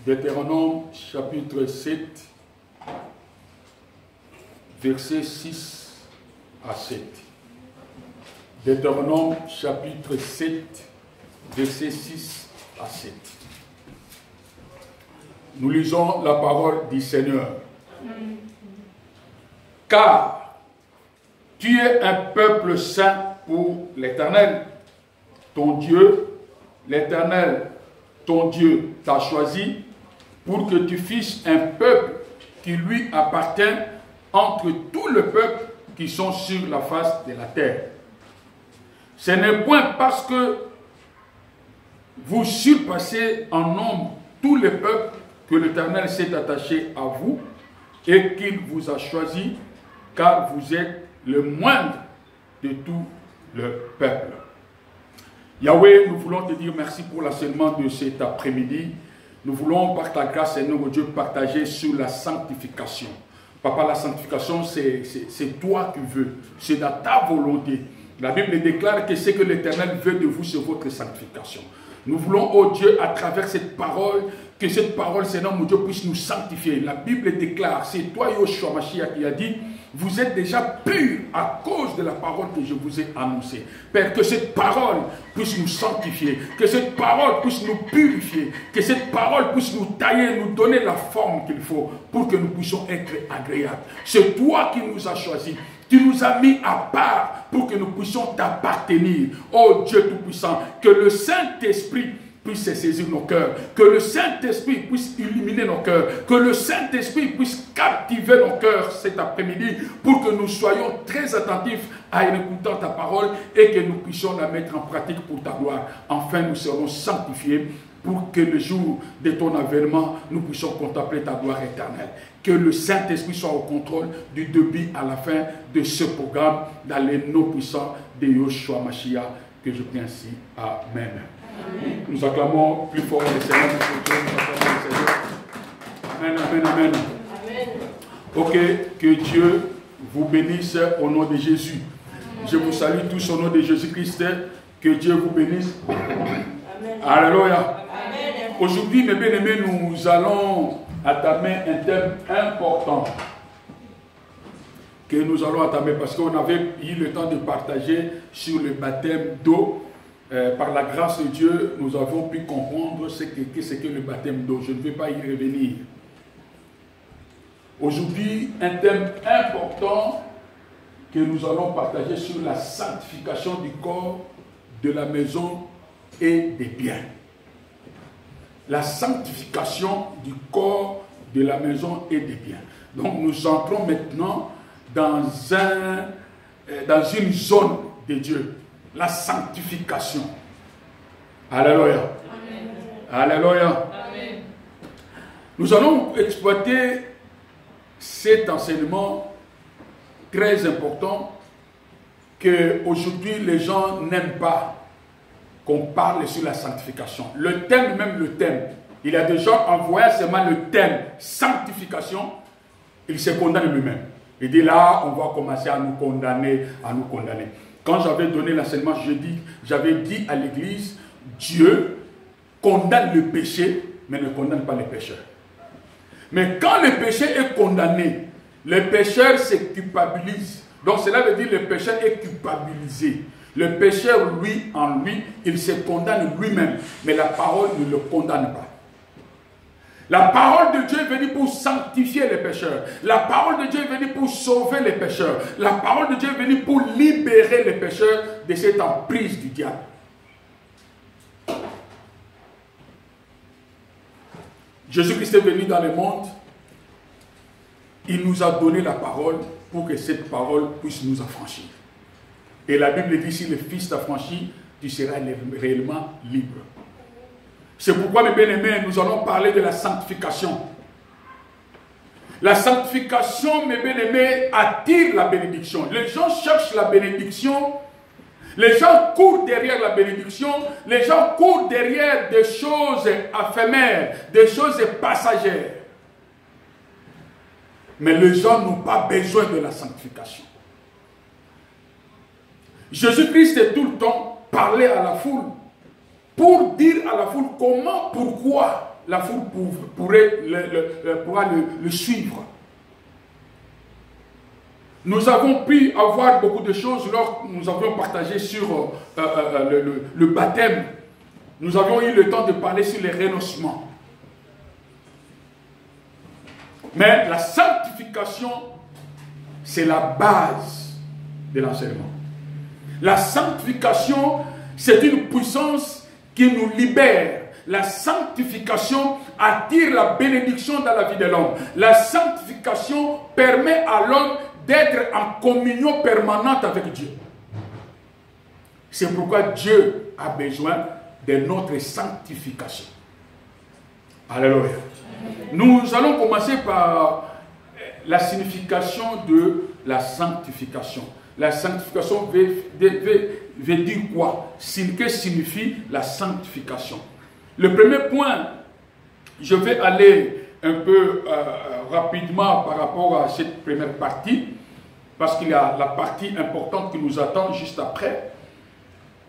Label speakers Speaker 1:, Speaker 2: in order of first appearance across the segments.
Speaker 1: Deutéronome chapitre 7, versets 6 à 7. Deutéronome chapitre 7, versets 6 à 7. Nous lisons la parole du Seigneur. Car tu es un peuple saint pour l'Éternel, ton Dieu. L'Éternel, ton Dieu, t'a choisi pour que tu fasses un peuple qui lui appartient entre tous les peuples qui sont sur la face de la terre. Ce n'est point parce que vous surpassez en nombre tous les peuples que l'Éternel s'est attaché à vous et qu'il vous a choisi, car vous êtes le moindre de tout le peuple. Yahweh, nous voulons te dire merci pour l'enseignement de cet après-midi. Nous voulons, par ta grâce, Seigneur Dieu, partager sur la sanctification. Papa, la sanctification, c'est toi qui veux. C'est dans ta volonté. La Bible déclare que ce que l'Éternel veut de vous, c'est votre sanctification. Nous voulons, oh Dieu, à travers cette parole, que cette parole, Seigneur mon Dieu, puisse nous sanctifier. La Bible déclare, c'est toi, Yoshua Mashiach, qui a dit, vous êtes déjà purs à cause de la parole que je vous ai annoncée. Père, que cette parole puisse nous sanctifier, que cette parole puisse nous purifier, que cette parole puisse nous tailler, nous donner la forme qu'il faut pour que nous puissions être agréables. C'est toi qui nous as choisis. Tu nous as mis à part pour que nous puissions t'appartenir. Oh Dieu Tout-Puissant, que le Saint-Esprit puisse saisir nos cœurs, que le Saint-Esprit puisse illuminer nos cœurs, que le Saint-Esprit puisse captiver nos cœurs cet après-midi pour que nous soyons très attentifs à écouter ta parole et que nous puissions la mettre en pratique pour ta gloire. Enfin, nous serons sanctifiés pour que le jour de ton avènement, nous puissions contempler ta gloire éternelle. Que le Saint-Esprit soit au contrôle du début à la fin de ce programme dans les noms puissants de Yoshua Mashiach, que je prie ainsi. Amen. Amen. Nous acclamons plus fort le Seigneur. Amen, amen, amen. Amen. Ok, que Dieu vous bénisse au nom de Jésus. Amen. Je vous salue tous au nom de Jésus-Christ. Que Dieu vous bénisse. Amen. Alléluia. Aujourd'hui, mes bien-aimés, nous allons entamer un thème important que nous allons entamer parce qu'on avait eu le temps de partager sur le baptême d'eau. Par la grâce de Dieu, nous avons pu comprendre ce que le baptême d'eau. Je ne vais pas y revenir. Aujourd'hui, un thème important que nous allons partager sur la sanctification du corps, de la maison et des biens. La sanctification du corps, de la maison et des biens. Donc nous entrons maintenant dans une zone de Dieu. La sanctification. Alléluia. Amen. Alléluia. Amen. Nous allons exploiter cet enseignement très important que aujourd'hui les gens n'aiment pas qu'on parle sur la sanctification. Le thème, même le thème, il a déjà envoyé seulement le thème sanctification, il se condamne lui-même. Il dit là, on va commencer à nous condamner, Quand j'avais donné l'enseignement, j'avais dit à l'église, Dieu condamne le péché, mais ne condamne pas les pécheurs. Mais quand le péché est condamné, le pécheur se culpabilise. Donc cela veut dire que le pécheur est culpabilisé. Le pécheur, lui, en lui, il se condamne lui-même. Mais la parole ne le condamne pas. La parole de Dieu est venue pour sanctifier les pécheurs. La parole de Dieu est venue pour sauver les pécheurs. La parole de Dieu est venue pour libérer les pécheurs de cette emprise du diable. Jésus-Christ est venu dans le monde. Il nous a donné la parole pour que cette parole puisse nous affranchir. Et la Bible dit, si le Fils t'affranchit, tu seras réellement libre. C'est pourquoi, mes bien-aimés, nous allons parler de la sanctification. La sanctification, mes bien-aimés, attire la bénédiction. Les gens cherchent la bénédiction. Les gens courent derrière la bénédiction. Les gens courent derrière des choses éphémères, des choses passagères. Mais les gens n'ont pas besoin de la sanctification. Jésus-Christ est tout le temps parlé à la foule pour dire à la foule comment, pourquoi la foule pourra le suivre. Nous avons pu avoir beaucoup de choses lorsque nous avions partagé sur le baptême. Nous avions eu le temps de parler sur les renoncements. Mais la sanctification, c'est la base de l'enseignement. La sanctification, c'est une puissance qui nous libère. La sanctification attire la bénédiction dans la vie de l'homme. La sanctification permet à l'homme d'être en communion permanente avec Dieu. C'est pourquoi Dieu a besoin de notre sanctification. Alléluia. Nous allons commencer par la signification de la sanctification. La sanctification veut dire quoi? Que signifie la sanctification? Le premier point, je vais aller un peu rapidement par rapport à cette première partie, parce qu'il y a la partie importante qui nous attend juste après.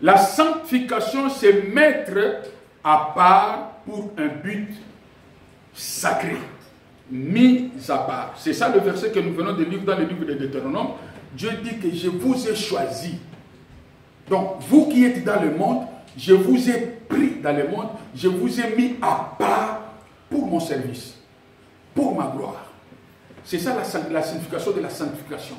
Speaker 1: La sanctification, c'est mettre à part pour un but sacré, mis à part. C'est ça le verset que nous venons de lire dans le livre de Deutéronome. Dieu dit que je vous ai choisi. Donc, vous qui êtes dans le monde, je vous ai pris dans le monde, je vous ai mis à part pour mon service, pour ma gloire. C'est ça la signification de la sanctification.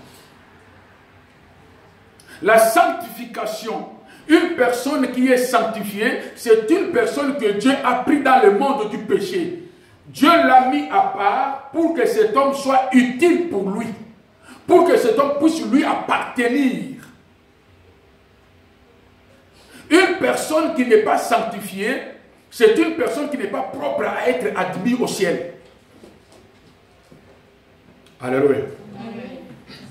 Speaker 1: La sanctification, une personne qui est sanctifiée, c'est une personne que Dieu a pris dans le monde du péché. Dieu l'a mis à part pour que cet homme soit utile pour lui, pour que cet homme puisse lui appartenir. Une personne qui n'est pas sanctifiée, c'est une personne qui n'est pas propre à être admise au ciel. Alléluia.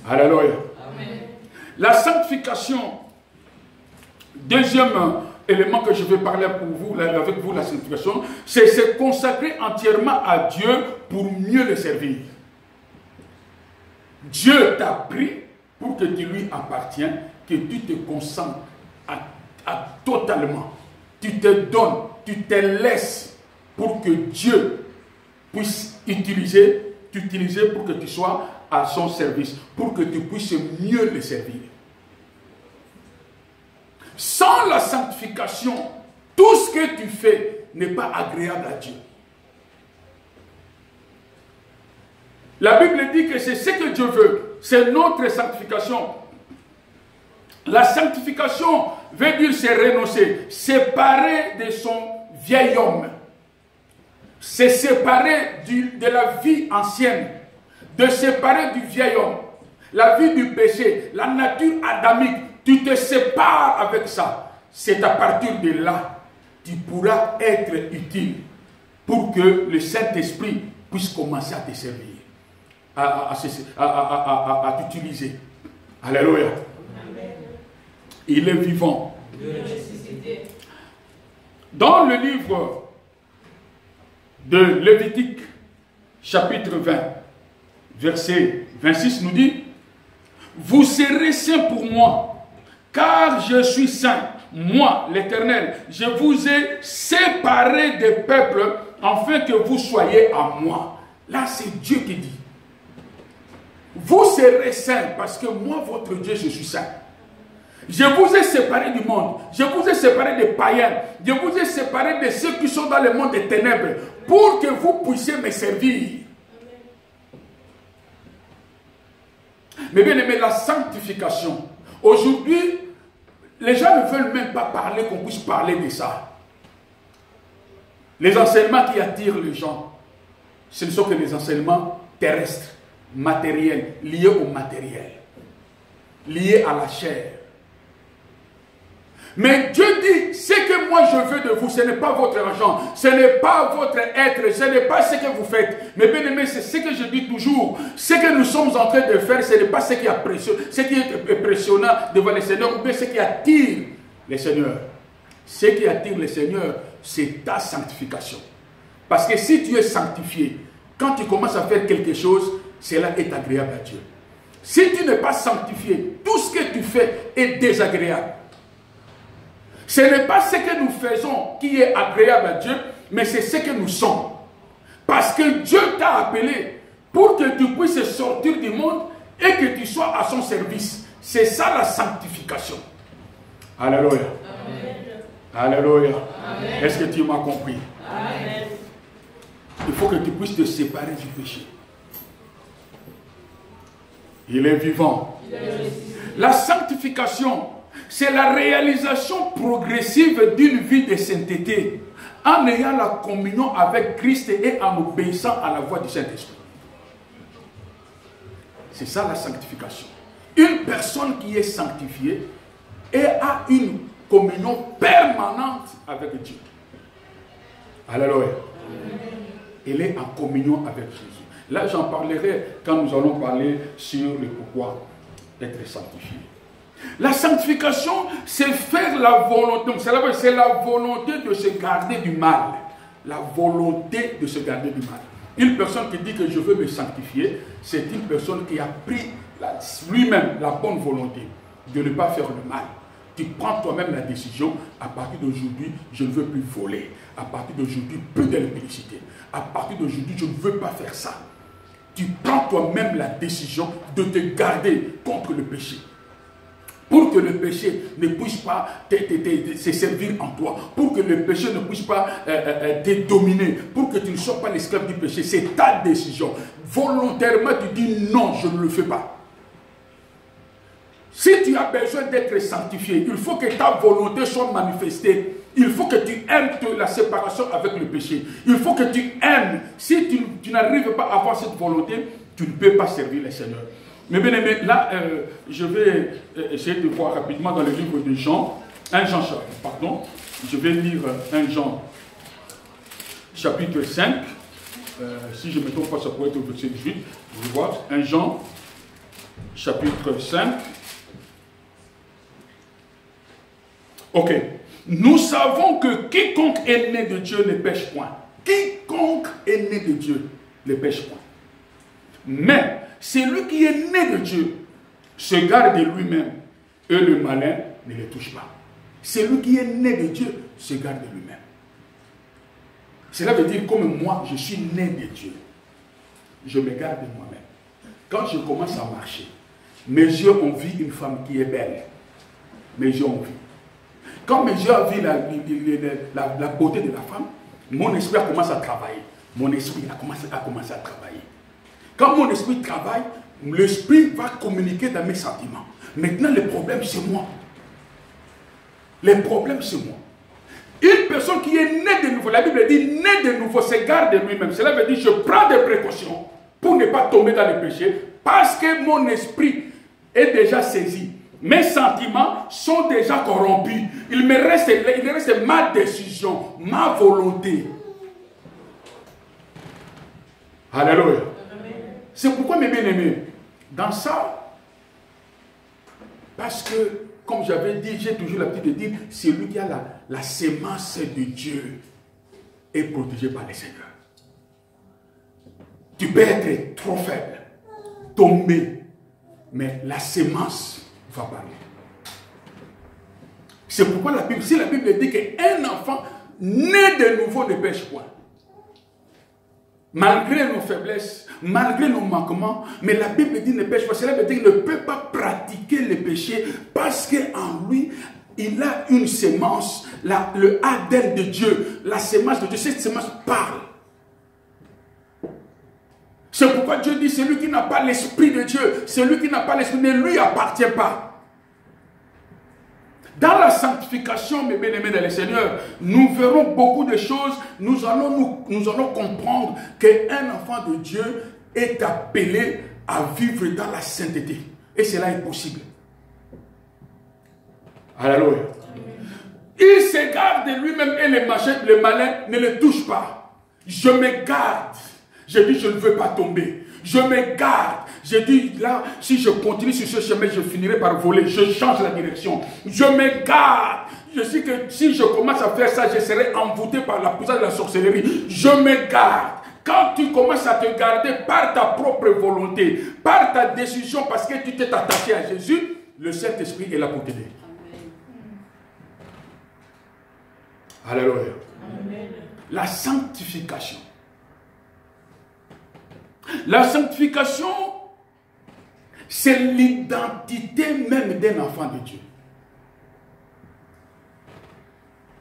Speaker 1: Alléluia. Amen. La sanctification, deuxième élément que je vais parler pour vous, avec vous, la sanctification, c'est se consacrer entièrement à Dieu pour mieux le servir. Dieu t'a pris pour que tu lui appartiennes, que tu te concentres totalement. Tu te donnes, tu te laisses pour que Dieu puisse t'utiliser pour que tu sois à son service, pour que tu puisses mieux le servir. Sans la sanctification, tout ce que tu fais n'est pas agréable à Dieu. La Bible dit que c'est ce que Dieu veut, c'est notre sanctification. La sanctification veut dire se renoncer, séparer de son vieil homme, se séparer de la vie ancienne, de séparer du vieil homme, la vie du péché, la nature adamique. Tu te sépares avec ça. C'est à partir de là que tu pourras être utile pour que le Saint-Esprit puisse commencer à te servir, à t'utiliser. Alléluia. Il est vivant. Dans le livre de Lévitique, chapitre 20, verset 26, nous dit: vous serez saints pour moi, car je suis saint, moi l'Éternel. Je vous ai séparés des peuples, afin que vous soyez à moi. Là, c'est Dieu qui dit. Vous serez saints, parce que moi, votre Dieu, je suis saint. Je vous ai séparés du monde. Je vous ai séparés des païens. Je vous ai séparés de ceux qui sont dans le monde des ténèbres, pour que vous puissiez me servir. Mais bien aimé, la sanctification. Aujourd'hui, les gens ne veulent même pas parler, qu'on puisse parler de ça. Les enseignements qui attirent les gens, ce ne sont que les enseignements terrestres, matériels, liés au matériel, liés à la chair. Mais Dieu dit, ce que moi je veux de vous, ce n'est pas votre argent, ce n'est pas votre être, ce n'est pas ce que vous faites. Mais bien aimé, c'est ce que je dis toujours. Ce que nous sommes en train de faire, ce n'est pas ce qui est impressionnant devant le Seigneur, ou bien ce qui attire le Seigneur. Ce qui attire le Seigneur, c'est ta sanctification. Parce que si tu es sanctifié, quand tu commences à faire quelque chose, cela est agréable à Dieu. Si tu n'es pas sanctifié, tout ce que tu fais est désagréable. Ce n'est pas ce que nous faisons qui est agréable à Dieu, mais c'est ce que nous sommes. Parce que Dieu t'a appelé pour que tu puisses sortir du monde et que tu sois à son service. C'est ça la sanctification. Alléluia. Alléluia. Est-ce que tu m'as compris? Amen. Il faut que tu puisses te séparer du péché. Il est vivant. La sanctification, c'est la réalisation progressive d'une vie de sainteté en ayant la communion avec Christ et en obéissant à la voix du Saint-Esprit. C'est ça la sanctification. Une personne qui est sanctifiée et a une communion permanente avec Dieu. Alléluia. Elle est en communion avec Jésus. Là, j'en parlerai quand nous allons parler sur le pourquoi d'être sanctifié. La sanctification, c'est faire la volonté. C'est la volonté de se garder du mal. La volonté de se garder du mal. Une personne qui dit que je veux me sanctifier, c'est une personne qui a pris lui-même la bonne volonté de ne pas faire le mal. Tu prends toi-même la décision, à partir d'aujourd'hui, je ne veux plus voler. À partir d'aujourd'hui, plus de l'impudicité. À partir d'aujourd'hui, je ne veux pas faire ça. Tu prends toi-même la décision de te garder contre le péché. Pour que le péché ne puisse pas se servir en toi. Pour que le péché ne puisse pas te dominer. Pour que tu ne sois pas l'esclave du péché. C'est ta décision. Volontairement, tu dis non, je ne le fais pas. Si tu as besoin d'être sanctifié, il faut que ta volonté soit manifestée. Il faut que tu aimes la séparation avec le péché. Il faut que tu aimes. Si tu n'arrives pas à avoir cette volonté, tu ne peux pas servir le Seigneur. Mais bien aimé, là, je vais essayer de voir rapidement dans le livre de Jean, 1 Jean, pardon, je vais lire 1 Jean, chapitre 5. Si je ne me trompe pas, ça pourrait être au verset 18. Vous voyez voir, 1 Jean, chapitre 5. Ok. Nous savons que quiconque est né de Dieu ne pêche point. Quiconque est né de Dieu ne pêche point. Mais celui qui est né de Dieu se garde de lui-même et le malin ne le touche pas. Celui qui est né de Dieu se garde de lui-même. Cela veut dire comme moi, je suis né de Dieu. Je me garde de moi-même. Quand je commence à marcher, mes yeux ont vu une femme qui est belle. Mes yeux ont vu. Quand mes yeux ont vu la beauté de la femme, mon esprit a commencé à travailler. Mon esprit a commencé à travailler. Quand mon esprit travaille, l'esprit va communiquer dans mes sentiments. Maintenant, le problème, c'est moi. Le problème, c'est moi. Une personne qui est née de nouveau, la Bible dit, née de nouveau, se garde de lui-même. Cela veut dire, je prends des précautions pour ne pas tomber dans le péché, parce que mon esprit est déjà saisi. Mes sentiments sont déjà corrompus. Il reste ma décision, ma volonté. Alléluia. C'est pourquoi, mes bien-aimés, dans ça, parce que, comme j'avais dit, j'ai toujours l'habitude de dire, celui qui a la sémence de Dieu est protégé par le Seigneur. Tu peux être trop faible, tomber, mais la sémence va parler. C'est pourquoi la Bible, si la Bible dit qu'un enfant né de nouveau ne pêche point, malgré nos faiblesses, malgré nos manquements, mais la Bible dit ne pêche pas. Cela veut dire qu'il ne peut pas pratiquer le péché parce qu'en lui, il a une sémence, le ADN de Dieu, la sémence de Dieu. Cette sémence parle. C'est pourquoi Dieu dit, celui qui n'a pas l'esprit de Dieu, celui qui n'a pas l'esprit ne lui appartient pas. Dans la sanctification, mes bien-aimés dans le Seigneur, nous verrons beaucoup de choses. Nous allons comprendre qu'un enfant de Dieu est appelé à vivre dans la sainteté. Et cela est possible. Alléluia. Il se garde de lui-même et le malin ne le touche pas. Je me garde. Je dis, je ne veux pas tomber. Je me garde. Je dis, là, si je continue sur ce chemin, je finirai par voler. Je change la direction. Je me garde. Je sais que si je commence à faire ça, je serai envoûté par la puissance de la sorcellerie. Je me garde. Quand tu commences à te garder par ta propre volonté, par ta décision, parce que tu t'es attaché à Jésus, le Saint-Esprit est là pour t'aider. Alléluia. la sanctification. La sanctification, c'est l'identité même d'un enfant de Dieu.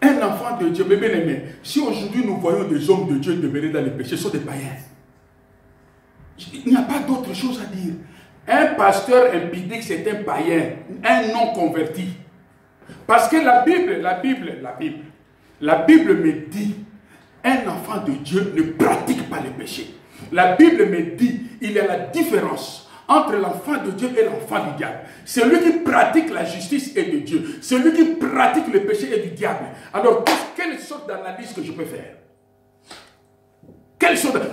Speaker 1: Un enfant de Dieu, mes bien-aimés, si aujourd'hui nous voyons des hommes de Dieu demeurer dans les péchés, ce sont des païens. Il n'y a pas d'autre chose à dire. Un pasteur impidique, c'est un païen, un non converti. Parce que la Bible me dit, un enfant de Dieu ne pratique pas les péchés. La Bible me dit, il y a la différence entre l'enfant de Dieu et l'enfant du diable. Celui qui pratique la justice est de Dieu. Celui qui pratique le péché est du diable. Alors, quelle sorte d'analyse que je peux faire?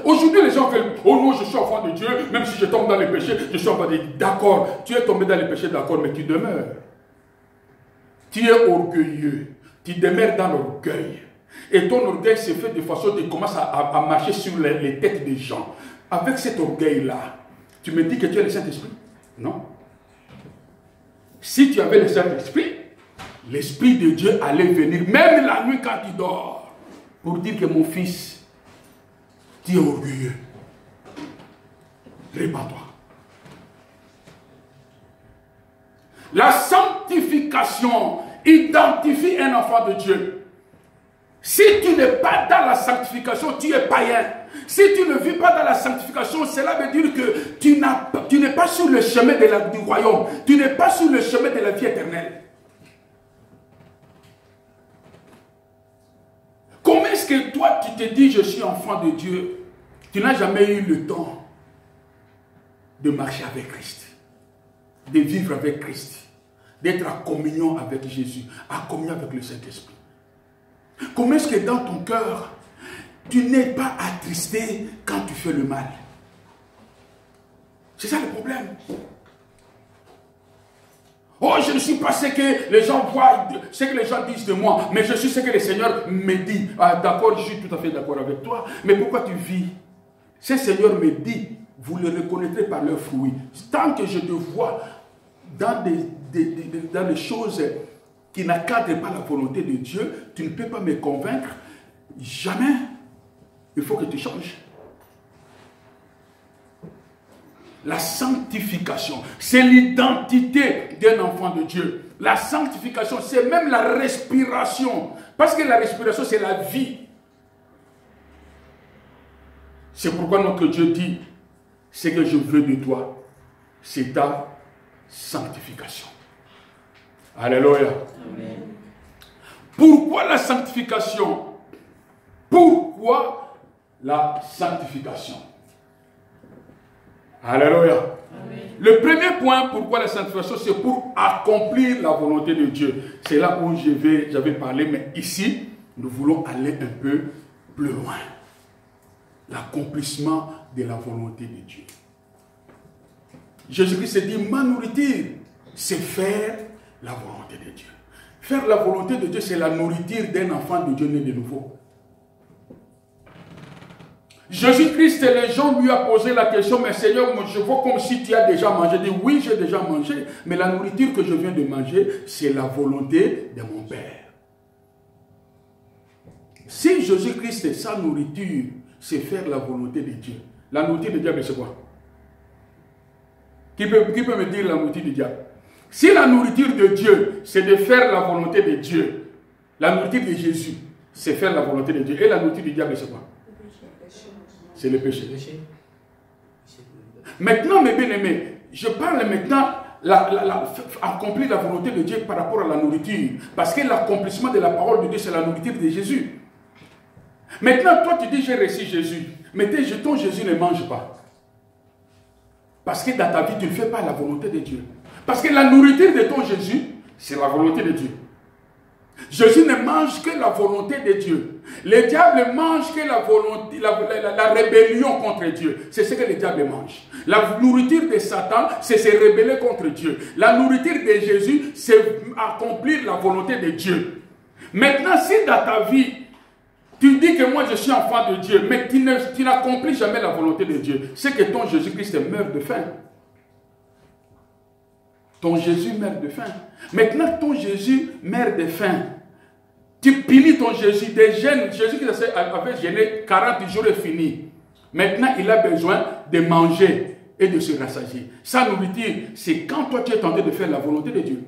Speaker 1: Aujourd'hui, les gens veulent, oh non, je suis enfant de Dieu, même si je tombe dans les péchés, je suis enfant de Dieu. D'accord, tu es tombé dans les péchés, d'accord, mais tu demeures. Tu es orgueilleux, tu demeures dans l'orgueil. Et ton orgueil se fait de façon que tu commences à marcher sur les têtes des gens. Avec cet orgueil-là, tu me dis que tu as le Saint-Esprit? Non. Si tu avais le Saint-Esprit, l'Esprit de Dieu allait venir, même la nuit quand tu dors, pour dire que mon fils, tu es orgueilleux. Répands-toi. La sanctification identifie un enfant de Dieu. Si tu n'es pas dans la sanctification, tu es païen. Si tu ne vis pas dans la sanctification, cela veut dire que tu n'es pas sur le chemin du royaume. Tu n'es pas sur le chemin de la vie éternelle. Comment est-ce que toi, tu te dis, je suis enfant de Dieu? Tu n'as jamais eu le temps de marcher avec Christ, de vivre avec Christ, d'être en communion avec Jésus, en communion avec le Saint-Esprit. Comment est-ce que dans ton cœur, tu n'es pas attristé quand tu fais le mal? C'est ça le problème. Oh, je ne suis pas ce que les gens voient, ce que les gens disent de moi, mais je suis ce que le Seigneur me dit. Ah, d'accord, je suis tout à fait d'accord avec toi, mais pourquoi tu vis? Ce Seigneur me dit, vous le reconnaîtrez par leurs fruits. Tant que je te vois dans des choses qui n'encadrent pas la volonté de Dieu, tu ne peux pas me convaincre. Jamais. Il faut que tu changes. La sanctification, c'est l'identité d'un enfant de Dieu. La sanctification, c'est même la respiration. Parce que la respiration, c'est la vie. C'est pourquoi notre Dieu dit, ce que je veux de toi, c'est ta sanctification. Alléluia. Amen. Pourquoi la sanctification? Pourquoi la sanctification? Alléluia. Amen. Le premier point, pourquoi la sanctification, c'est pour accomplir la volonté de Dieu. C'est là où j'avais parlé, mais ici, nous voulons aller un peu plus loin. L'accomplissement de la volonté de Dieu. Jésus-Christ dit, ma nourriture, c'est faire la volonté de Dieu. Faire la volonté de Dieu, c'est la nourriture d'un enfant de Dieu né de nouveau. Jésus-Christ, les gens lui ont posé la question, mais Seigneur, je vois comme si tu as déjà mangé. Il dit, oui, j'ai déjà mangé, mais la nourriture que je viens de manger, c'est la volonté de mon Père. Si Jésus-Christ, sa nourriture, c'est faire la volonté de Dieu. La nourriture du diable, c'est quoi? Qui peut me dire la nourriture du diable? Si la nourriture de Dieu, c'est de faire la volonté de Dieu, la nourriture de Jésus, c'est faire la volonté de Dieu. Et la nourriture du diable, c'est quoi? C'est le péché. Maintenant, mes bien-aimés, je parle maintenant accomplir la volonté de Dieu par rapport à la nourriture. Parce que l'accomplissement de la parole de Dieu, c'est la nourriture de Jésus. Maintenant, toi, tu dis, j'ai reçu Jésus. Mais ton Jésus ne mange pas. Parce que dans ta vie, tu ne fais pas la volonté de Dieu. Parce que la nourriture de ton Jésus, c'est la volonté de Dieu. Jésus ne mange que la volonté de Dieu. Le diable mange que la volonté, la rébellion contre Dieu. C'est ce que le diable mange. La nourriture de Satan, c'est se rebeller contre Dieu. La nourriture de Jésus, c'est accomplir la volonté de Dieu. Maintenant, si dans ta vie, tu dis que moi je suis enfant de Dieu, mais tu n'accomplis jamais la volonté de Dieu, c'est que ton Jésus-Christ meurt de faim. Ton Jésus meurt de faim. Maintenant, ton Jésus meurt de faim. Tu punis ton Jésus. Des jeunes, Jésus qui avait gêné 40 jours et fini. Maintenant, il a besoin de manger et de se rassasier. Sa nourriture, c'est quand toi tu es tenté de faire la volonté de Dieu.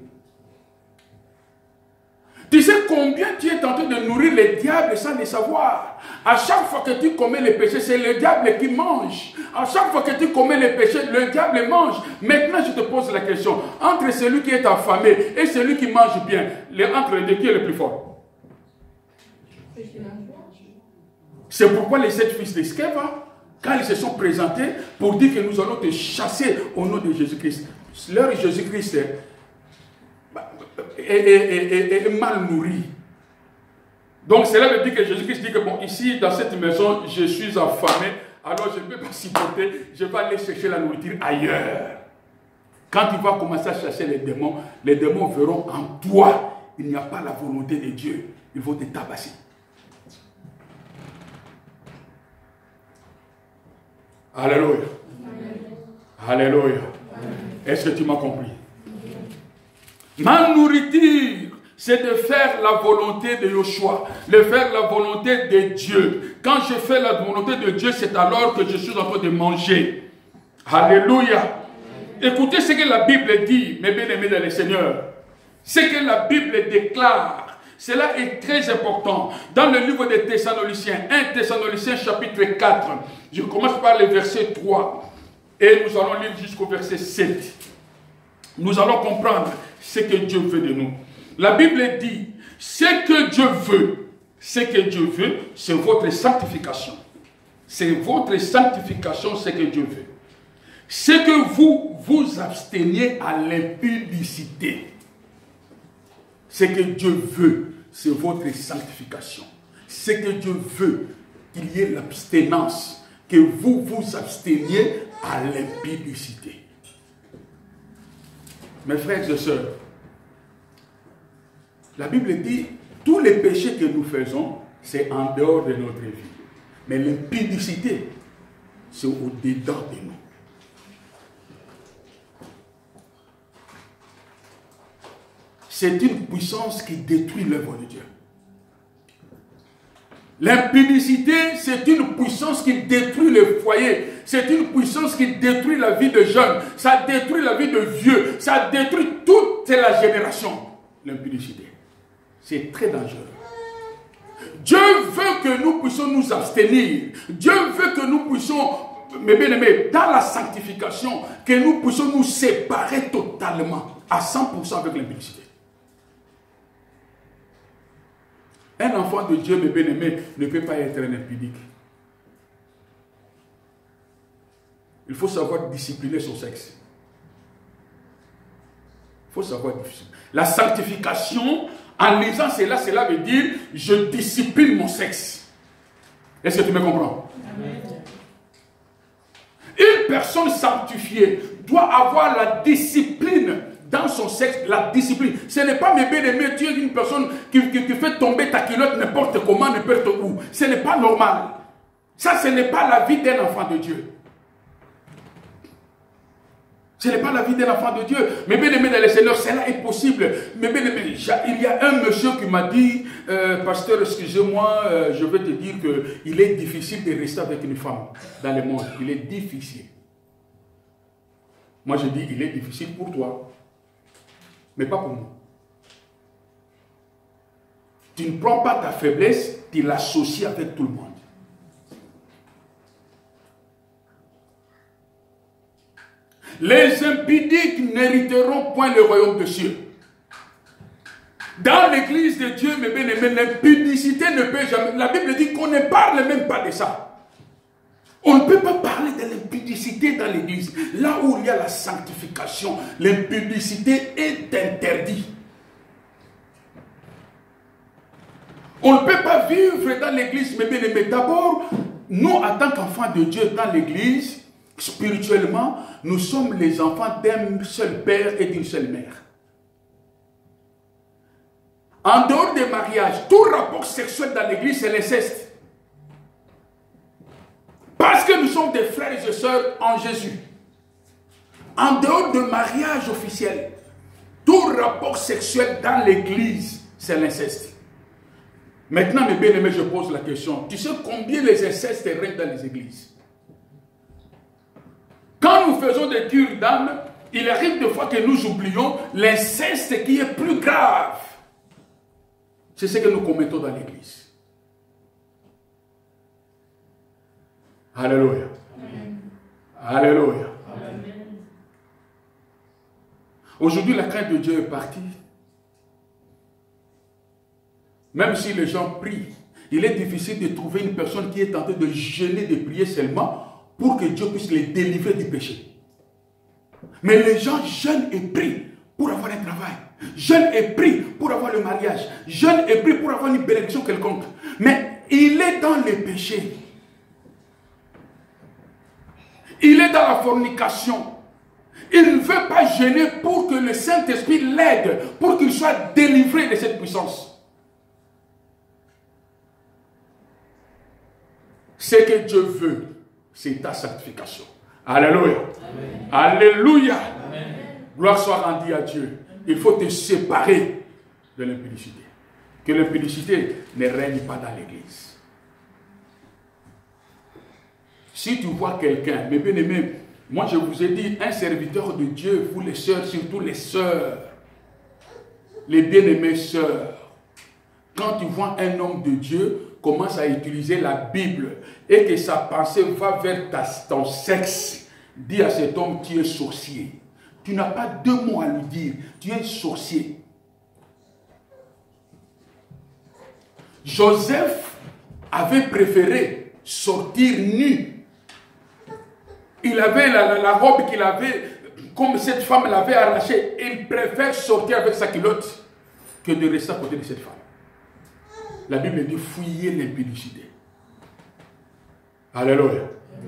Speaker 1: Tu sais combien tu es tenté de nourrir les diables sans le savoir. À chaque fois que tu commets les péchés, c'est le diable qui mange. À chaque fois que tu commets les péchés, le diable mange. Maintenant, je te pose la question. Entre celui qui est affamé et celui qui mange bien, entre les deux, qui est le plus fort? C'est pourquoi les 7 fils d'Esceva, quand ils se sont présentés pour dire que nous allons te chasser au nom de Jésus-Christ, leur Jésus-Christ est mal nourri. Donc cela veut dire que Jésus-Christ dit que bon, ici dans cette maison je suis affamé, alors je ne peux pas supporter, je vais aller chercher la nourriture ailleurs. Quand tu vas commencer à chercher les démons verront en toi, il n'y a pas la volonté de Dieu, ils vont te tabasser. Alléluia. Alléluia. Est-ce que tu m'as compris? Ma nourriture, c'est de faire la volonté de Yoshua, de faire la volonté de Dieu. Quand je fais la volonté de Dieu, c'est alors que je suis en train de manger. Alléluia. Écoutez ce que la Bible dit, mes bien-aimés dans le Seigneur. Ce que la Bible déclare, cela est très important. Dans le livre des Thessaloniciens, 1 Thessaloniciens chapitre 4, je commence par le verset 3 et nous allons lire jusqu'au verset 7. Nous allons comprendre ce que Dieu veut de nous. La Bible dit, ce que Dieu veut, c'est votre sanctification. C'est votre sanctification, ce que Dieu veut. C'est que vous vous absteniez à l'impudicité. Ce que Dieu veut, c'est votre sanctification. Ce que Dieu veut, qu'il y ait l'abstinence, que vous vous absteniez à l'impudicité. Mes frères et sœurs, la Bible dit, tous les péchés que nous faisons, c'est en dehors de notre vie. Mais l'impudicité, c'est au-dedans de nous. C'est une puissance qui détruit l'œuvre de Dieu. L'impudicité, c'est une puissance qui détruit le foyer. C'est une puissance qui détruit la vie de jeunes. Ça détruit la vie de vieux. Ça détruit toute la génération. L'impudicité. C'est très dangereux. Dieu veut que nous puissions nous abstenir. Dieu veut que nous puissions, mes bien-aimés, dans la sanctification, que nous puissions nous séparer totalement, à 100% avec l'impudicité. Un enfant de Dieu, mes bien-aimés, ne peut pas être un impudique. Il faut savoir discipliner son sexe. Il faut savoir discipliner. La sanctification, en lisant cela, cela veut dire je discipline mon sexe. Est-ce que tu me comprends? Amen. Une personne sanctifiée doit avoir la discipline dans son sexe, la discipline. Ce n'est pas, mes bien-aimés, tu es une personne qui fait tomber ta culotte n'importe comment, n'importe où. Ce n'est pas normal. Ça, ce n'est pas la vie d'un enfant de Dieu. Ce n'est pas la vie d'un enfant de Dieu. Mais bien aimé dans le Seigneur, cela est possible. Mais bien aimé, il y a un monsieur qui m'a dit, pasteur, excusez-moi, je vais te dire qu'il est difficile de rester avec une femme dans le monde. Il est difficile. Moi, je dis, il est difficile pour toi, mais pas pour moi. Tu ne prends pas ta faiblesse, tu l'associes avec tout le monde. Les impudiques n'hériteront point le royaume des cieux. Dans l'église de Dieu, mes bien-aimés, l'impudicité ne peut jamais... La Bible dit qu'on ne parle même pas de ça. On ne peut pas parler de l'impudicité dans l'église. Là où il y a la sanctification, l'impudicité est interdite. On ne peut pas vivre dans l'église, mes bien-aimés. D'abord, nous, en tant qu'enfants de Dieu dans l'église, spirituellement, nous sommes les enfants d'un seul père et d'une seule mère. En dehors des mariages, tout rapport sexuel dans l'église, c'est l'inceste. Parce que nous sommes des frères et sœurs en Jésus. En dehors de mariage officiel, tout rapport sexuel dans l'église, c'est l'inceste. Maintenant, mes bien-aimés, je pose la question. Tu sais combien les incestes règnent dans les églises? Quand nous faisons des cures d'âme, il arrive des fois que nous oublions l'inceste qui est plus grave. C'est ce que nous commettons dans l'église. Alléluia. Alléluia. Aujourd'hui, la crainte de Dieu est partie. Même si les gens prient, il est difficile de trouver une personne qui est tentée de jeûner, de prier seulement pour que Dieu puisse les délivrer du péché. Mais les gens jeûnent et prient pour avoir un travail. Jeûnent et prient pour avoir le mariage. Jeûnent et prient pour avoir une bénédiction quelconque. Mais il est dans le péché. Il est dans la fornication. Il ne veut pas jeûner pour que le Saint-Esprit l'aide, pour qu'il soit délivré de cette puissance. Ce que Dieu veut, c'est ta sanctification. Alléluia. Amen. Alléluia. Amen. Gloire soit rendue à Dieu. Il faut te séparer de l'impudicité. Que l'impudicité ne règne pas dans l'église. Si tu vois quelqu'un, mes bien-aimés, moi je vous ai dit, un serviteur de Dieu, vous les sœurs, surtout les sœurs, les bien-aimées sœurs, quand tu vois un homme de Dieu commence à utiliser la Bible et que sa pensée va vers ton sexe, dis à cet homme, tu es sorcier. Tu n'as pas deux mots à lui dire, tu es sorcier. Joseph avait préféré sortir nu. Il avait la robe qu'il avait, comme cette femme l'avait arrachée. Il préfère sortir avec sa culotte que de rester à côté de cette femme. La Bible dit fouiller l'impudicité. Alléluia.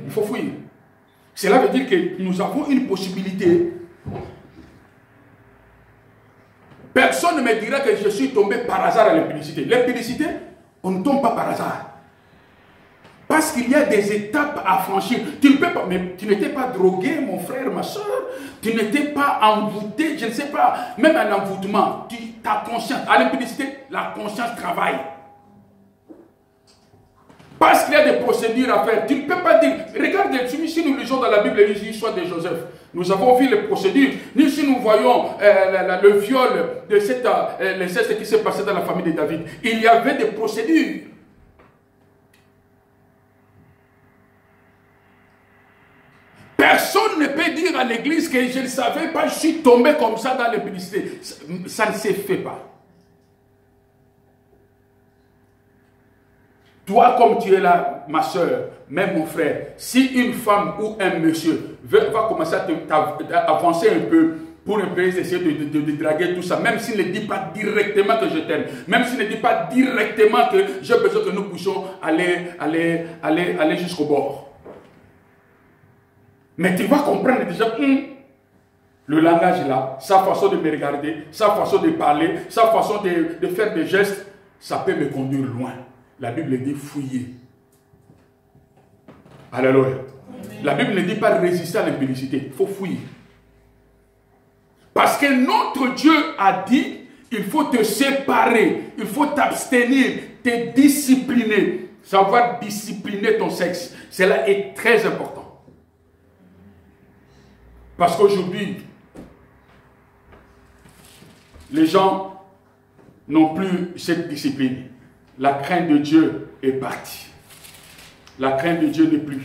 Speaker 1: Il faut fouiller. Cela veut dire que nous avons une possibilité. Personne ne me dira que je suis tombé par hasard à l'impudicité. L'impudicité, on ne tombe pas par hasard. Parce qu'il y a des étapes à franchir. Tu ne peux pas, mais tu n'étais pas drogué, mon frère, ma soeur. Tu n'étais pas envoûté, je ne sais pas, même un envoûtement. Ta conscience, à l'impudicité, la conscience travaille. Parce qu'il y a des procédures à faire. Tu ne peux pas dire, regarde, si nous lisons dans la Bible l'histoire de Joseph, nous avons vu les procédures. Ni si nous voyons le viol de l'inceste qui s'est passé dans la famille de David, il y avait des procédures. Personne ne peut dire à l'église que je ne savais pas, je suis tombé comme ça dans l'impudicité. Ça ne se fait pas. Toi, comme tu es là, ma soeur, même mon frère, si une femme ou un monsieur va commencer à avancer un peu pour un peu essayer de draguer tout ça, même s'il ne dit pas directement que je t'aime, même s'il ne dit pas directement que j'ai besoin que nous puissions aller jusqu'au bord. Mais tu vas comprendre déjà, le langage là, sa façon de me regarder, sa façon de parler, sa façon de faire des gestes, ça peut me conduire loin. La Bible dit fouiller. Alléluia. La Bible ne dit pas résister à l'impudicité. Il faut fouiller. Parce que notre Dieu a dit, il faut te séparer, il faut t'abstenir, te discipliner. Savoir discipliner ton sexe. Cela est très important. Parce qu'aujourd'hui, les gens n'ont plus cette discipline. La crainte de Dieu est partie. La crainte de Dieu n'est plus.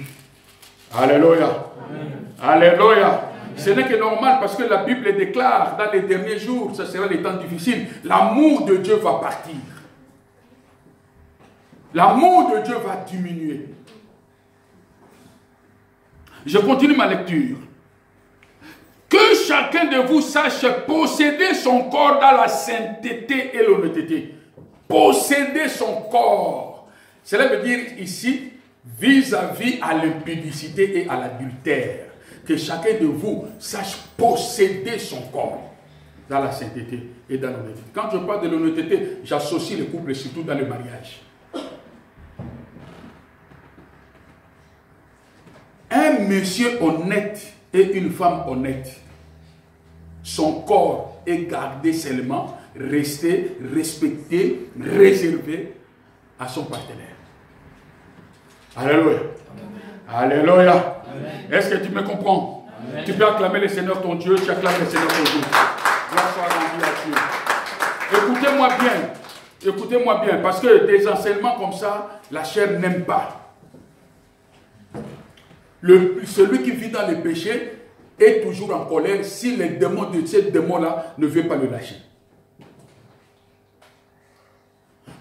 Speaker 1: Alléluia. Alléluia. Ce n'est que normal parce que la Bible déclare dans les derniers jours, ce sera les temps difficiles, l'amour de Dieu va partir. L'amour de Dieu va diminuer. Je continue ma lecture. Que chacun de vous sache posséder son corps dans la sainteté et l'honnêteté. Posséder son corps. Cela veut dire ici, vis-à-vis à l'impudicité et à l'adultère. Que chacun de vous sache posséder son corps dans la sainteté et dans l'honnêteté. Quand je parle de l'honnêteté, j'associe le couple surtout dans le mariage. Un monsieur honnête et une femme honnête, son corps est gardé seulement, resté, respecté, réservé à son partenaire. Alléluia. Alléluia. Est-ce que tu me comprends? Amen. Tu peux acclamer le Seigneur ton Dieu, tu acclames le Seigneur ton Dieu. Gloire soit rendue à Dieu. Écoutez-moi bien. Écoutez-moi bien, parce que des enseignements comme ça, la chair n'aime pas. Celui qui vit dans le péché est toujours en colère si les démons de ces démons-là ne veulent pas le lâcher.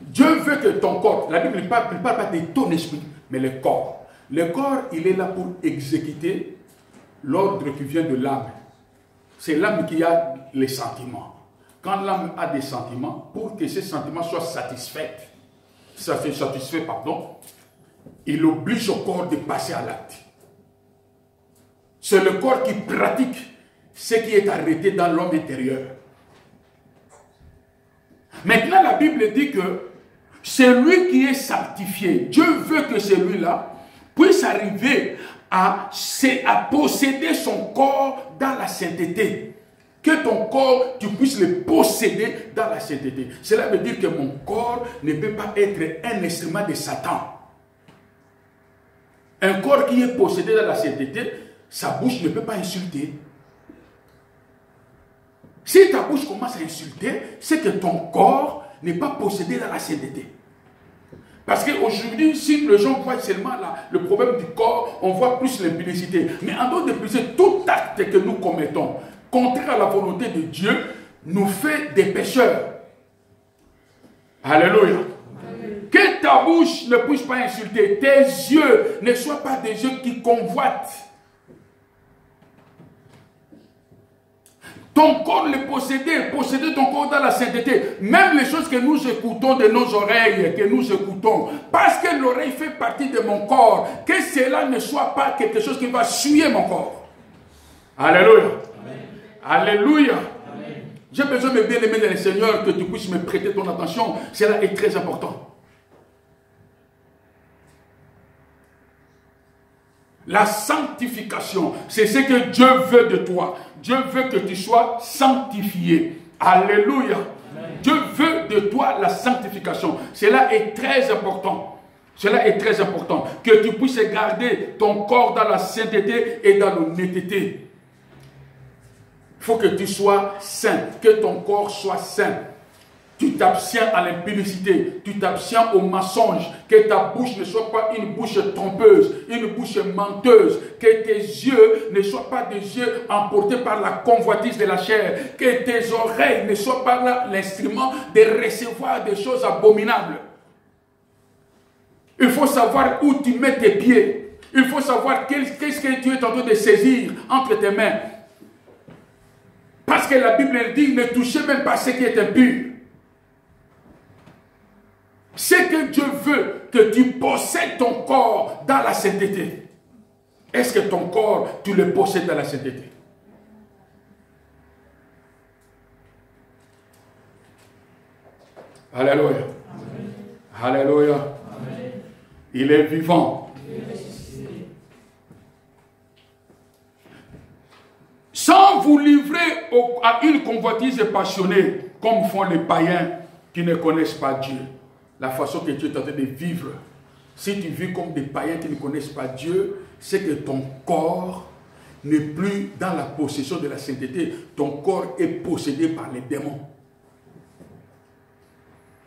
Speaker 1: Dieu veut que ton corps, la Bible ne parle pas de ton esprit, mais le corps. Le corps, il est là pour exécuter l'ordre qui vient de l'âme. C'est l'âme qui a les sentiments. Quand l'âme a des sentiments, pour que ces sentiments soient satisfaits, il oblige au corps de passer à l'acte. C'est le corps qui pratique ce qui est arrêté dans l'homme intérieur. Maintenant, la Bible dit que celui qui est sanctifié, Dieu veut que celui-là puisse arriver à posséder son corps dans la sainteté. Que ton corps, tu puisses le posséder dans la sainteté. Cela veut dire que mon corps ne peut pas être un instrument de Satan. Un corps qui est possédé dans la sainteté, sa bouche ne peut pas insulter. Si ta bouche commence à insulter, c'est que ton corps n'est pas possédé dans la sainteté. Parce qu'aujourd'hui, si les gens voient seulement le problème du corps, on voit plus l'impudicité. Mais en dehors de plus, tout acte que nous commettons, contraire à la volonté de Dieu, nous fait des pécheurs. Alléluia. Amen. Que ta bouche ne puisse pas insulter, tes yeux ne soient pas des yeux qui convoitent. Ton corps le posséder ton corps dans la sainteté. Même les choses que nous écoutons de nos oreilles, que nous écoutons, parce que l'oreille fait partie de mon corps, que cela ne soit pas quelque chose qui va suyer mon corps. Alléluia. Amen. Alléluia. J'ai besoin de bien aimer dans le Seigneur, que tu puisses me prêter ton attention. Cela est très important. La sanctification, c'est ce que Dieu veut de toi. Dieu veut que tu sois sanctifié. Alléluia. Amen. Dieu veut de toi la sanctification. Cela est très important. Cela est très important. Que tu puisses garder ton corps dans la sainteté et dans l'honnêteté. Il faut que tu sois saint. Que ton corps soit saint. Tu t'abstiens à l'impudicité, tu t'abstiens au mensonge, que ta bouche ne soit pas une bouche trompeuse, une bouche menteuse, que tes yeux ne soient pas des yeux emportés par la convoitise de la chair, que tes oreilles ne soient pas l'instrument de recevoir des choses abominables. Il faut savoir où tu mets tes pieds, il faut savoir qu'est-ce que tu es en train de saisir entre tes mains. Parce que la Bible dit, ne touchez même pas ce qui est impur. C'est que Dieu veut que tu possèdes ton corps dans la sainteté. Est-ce que ton corps, tu le possèdes dans la sainteté? Alléluia. Amen. Alléluia. Amen. Il est vivant. Sans vous livrer à une convoitise passionnée, comme font les païens qui ne connaissent pas Dieu. La façon que tu es en train de vivre. Si tu vis comme des païens qui ne connaissent pas Dieu, c'est que ton corps n'est plus dans la possession de la sainteté. Ton corps est possédé par les démons.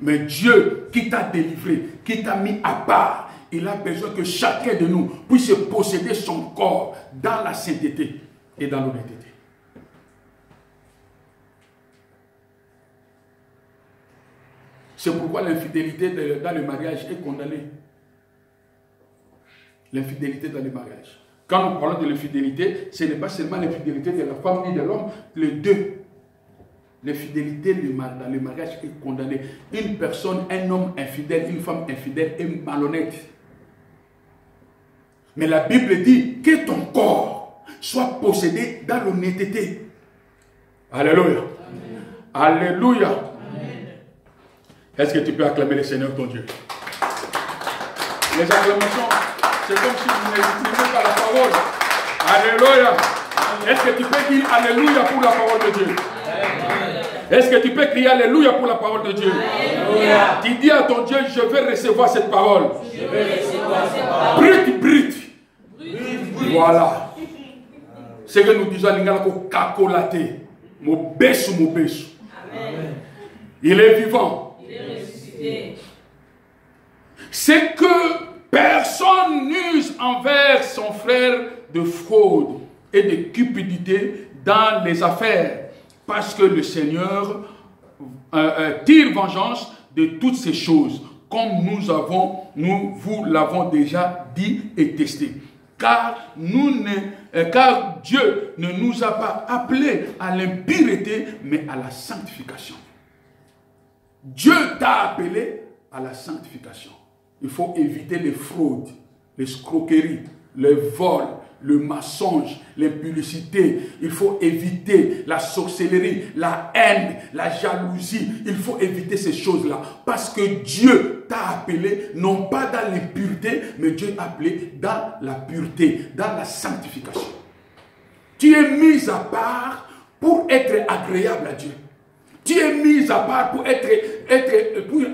Speaker 1: Mais Dieu qui t'a délivré, qui t'a mis à part, il a besoin que chacun de nous puisse posséder son corps dans la sainteté et dans l'honnêteté. C'est pourquoi l'infidélité dans le mariage est condamnée. L'infidélité dans le mariage. Quand nous parlons de l'infidélité, ce n'est pas seulement l'infidélité de la femme ni de l'homme, les deux. L'infidélité dans le mariage est condamnée. Une personne, un homme infidèle, une femme infidèle est malhonnête. Mais la Bible dit que ton corps soit possédé dans l'honnêteté. Alléluia. Amen. Alléluia. Amen. Est-ce que tu peux acclamer le Seigneur ton Dieu? Les acclamations, c'est comme si vous n'écoutiez pas la parole. Alléluia. Est-ce que tu peux dire Alléluia pour la parole de Dieu? Amen. Est-ce que tu peux crier Alléluia pour la parole de Dieu?
Speaker 2: Alléluia.
Speaker 1: Tu dis à ton Dieu, je vais recevoir cette parole.
Speaker 2: Je vais recevoir cette parole.
Speaker 1: Brut. Voilà. C'est que nous disons, kakolaté. Mon besu.
Speaker 2: Amen.
Speaker 1: Il est vivant.
Speaker 2: Il est ressuscité.
Speaker 1: C'est que personne n'use envers son frère de fraude et de cupidité dans les affaires, parce que le Seigneur tire vengeance de toutes ces choses, comme nous vous l'avons déjà dit et testé. Car Dieu ne nous a pas appelés à l'impureté, mais à la sanctification. Dieu t'a appelé à la sanctification. Il faut éviter les fraudes, les escroqueries, les vols, le mensonge, l'impudicité. Il faut éviter la sorcellerie, la haine, la jalousie. Il faut éviter ces choses-là. Parce que Dieu t'a appelé, non pas dans l'impureté, mais Dieu t'a appelé dans la pureté, dans la sanctification. Tu es mis à part pour être agréable à Dieu. Tu es mis à part pour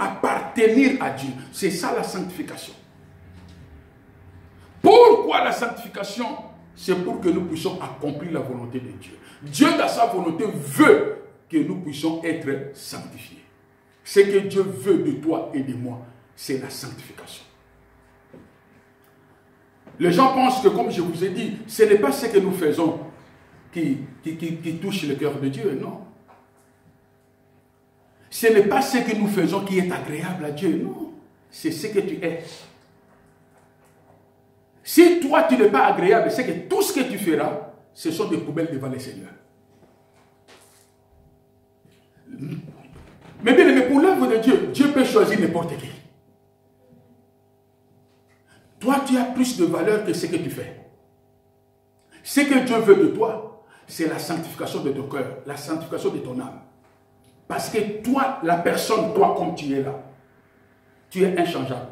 Speaker 1: appartenir à Dieu. C'est ça la sanctification. Pourquoi la sanctification? C'est pour que nous puissions accomplir la volonté de Dieu. Dieu, dans sa volonté, veut que nous puissions être sanctifiés. Ce que Dieu veut de toi et de moi, c'est la sanctification. Les gens pensent que, comme je vous ai dit, ce n'est pas ce que nous faisons qui touche le cœur de Dieu, non. Ce n'est pas ce que nous faisons qui est agréable à Dieu, non. C'est ce que tu es. Si toi, tu n'es pas agréable, c'est que tout ce que tu feras, ce sont des poubelles devant le Seigneur. Mais bien aimé, pour l'œuvre de Dieu, Dieu peut choisir n'importe qui. Toi, tu as plus de valeur que ce que tu fais. Ce que Dieu veut de toi, c'est la sanctification de ton cœur, la sanctification de ton âme. Parce que toi, la personne, toi, comme tu es là, tu es inchangeable.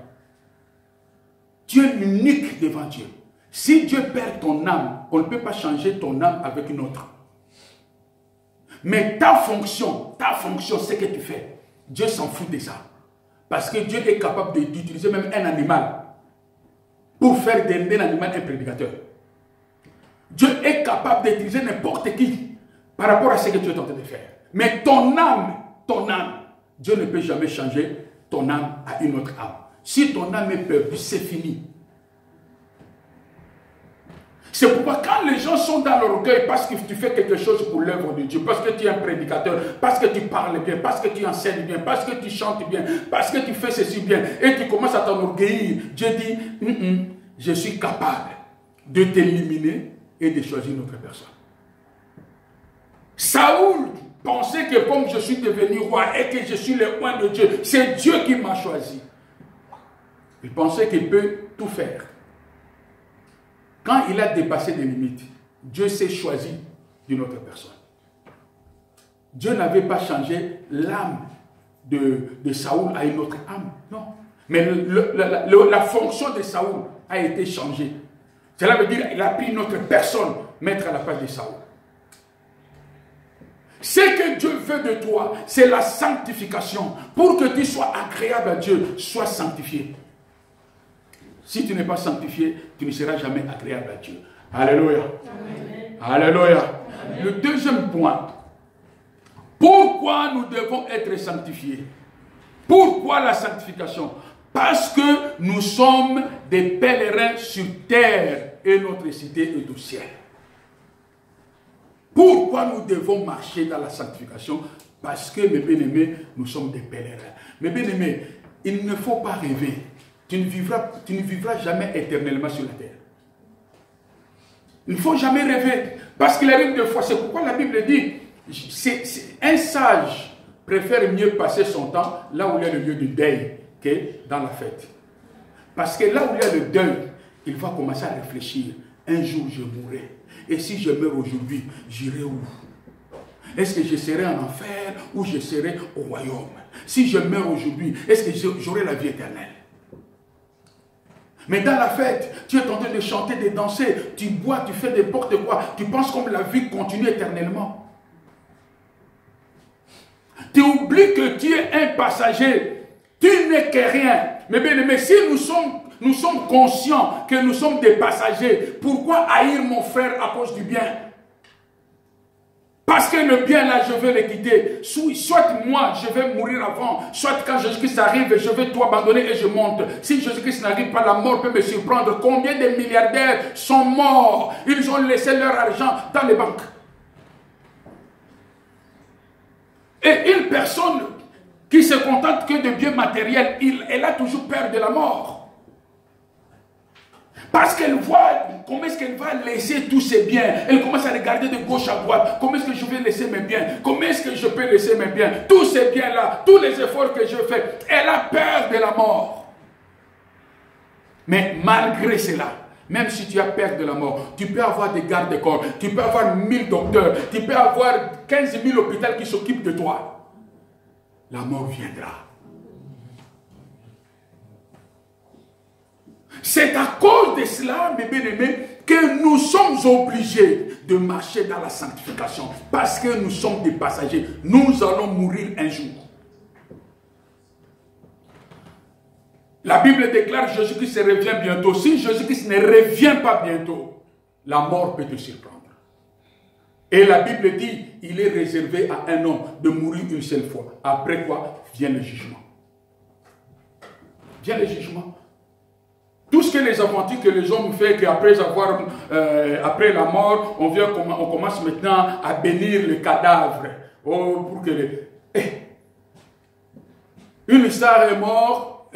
Speaker 1: Tu es unique devant Dieu. Si Dieu perd ton âme, on ne peut pas changer ton âme avec une autre. Mais ta fonction, ce que tu fais, Dieu s'en fout de ça. Parce que Dieu est capable d'utiliser même un animal pour faire d'un animal un prédicateur. Dieu est capable d'utiliser n'importe qui par rapport à ce que tu es en train de faire. Mais ton âme, Dieu ne peut jamais changer ton âme à une autre âme. Si ton âme est perdue, c'est fini. C'est pourquoi quand les gens sont dans l'orgueil parce que tu fais quelque chose pour l'œuvre de Dieu, parce que tu es un prédicateur, parce que tu parles bien, parce que tu enseignes bien, parce que tu chantes bien, parce que tu fais ceci bien, et tu commences à t'enorgueillir, Dieu dit, je suis capable de t'éliminer et de choisir une autre personne. Saoul pensait que comme je suis devenu roi et que je suis le roi de Dieu, c'est Dieu qui m'a choisi. Il pensait qu'il peut tout faire. Quand il a dépassé les limites, Dieu s'est choisi d'une autre personne. Dieu n'avait pas changé l'âme de Saoul à une autre âme, non. Mais la fonction de Saoul a été changée. Cela veut dire qu'il a pris une autre personne, mettre à la place de Saoul. Ce que Dieu veut de toi, c'est la sanctification. Pour que tu sois agréable à Dieu, sois sanctifié. Si tu n'es pas sanctifié, tu ne seras jamais agréable à Dieu. Alléluia. Amen. Alléluia. Amen. Le deuxième point. Pourquoi nous devons être sanctifiés? Pourquoi la sanctification? Parce que nous sommes des pèlerins sur terre et notre cité est au ciel. Pourquoi nous devons marcher dans la sanctification? Parce que, mes bien-aimés, nous sommes des pèlerins. Mes bien-aimés, il ne faut pas rêver. Tu ne vivras jamais éternellement sur la terre. Il ne faut jamais rêver. Parce qu'il arrive des fois, c'est pourquoi la Bible dit, un sage préfère mieux passer son temps là où il y a le lieu du deuil que dans la fête. Parce que là où il y a le deuil, il va commencer à réfléchir. Un jour, je mourrai. Et si je meurs aujourd'hui, j'irai où? Est-ce que je serai en enfer ou je serai au royaume? Si je meurs aujourd'hui, est-ce que j'aurai la vie éternelle? Mais dans la fête, tu es en train de chanter, de danser, tu bois, tu fais n'importe quoi. Tu penses comme la vie continue éternellement. Tu oublies que tu es un passager. Tu n'es que rien. Mais bien aimé, si nous sommes conscients que nous sommes des passagers, pourquoi haïr mon frère à cause du bien? Parce que le bien là, je veux le quitter. Soit moi, je vais mourir avant. Soit quand Jésus-Christ arrive, je vais tout abandonner et je monte. Si Jésus-Christ n'arrive pas, la mort peut me surprendre. Combien de milliardaires sont morts? Ils ont laissé leur argent dans les banques. Et une personne qui se contente que de biens matériels, elle a toujours peur de la mort. Parce qu'elle voit comment est-ce qu'elle va laisser tous ses biens. Elle commence à regarder de gauche à droite. Comment est-ce que je vais laisser mes biens? Comment est-ce que je peux laisser mes biens? Tous ces biens-là, tous les efforts que je fais, elle a peur de la mort. Mais malgré cela, même si tu as peur de la mort, tu peux avoir des gardes de corps, tu peux avoir 1000 docteurs, tu peux avoir 15 000 hôpitaux qui s'occupent de toi. La mort viendra. C'est à cause de cela, mes bien-aimés, que nous sommes obligés de marcher dans la sanctification. Parce que nous sommes des passagers. Nous allons mourir un jour. La Bible déclare que Jésus-Christ revient bientôt. Si Jésus-Christ ne revient pas bientôt, la mort peut te surprendre. Et la Bible dit, il est réservé à un homme de mourir une seule fois. Après quoi, vient le jugement. Vient le jugement. Tout ce que les aventures que les hommes font, qu'après après la mort, on commence maintenant à bénir les cadavres. Oh, pour que une star est morte.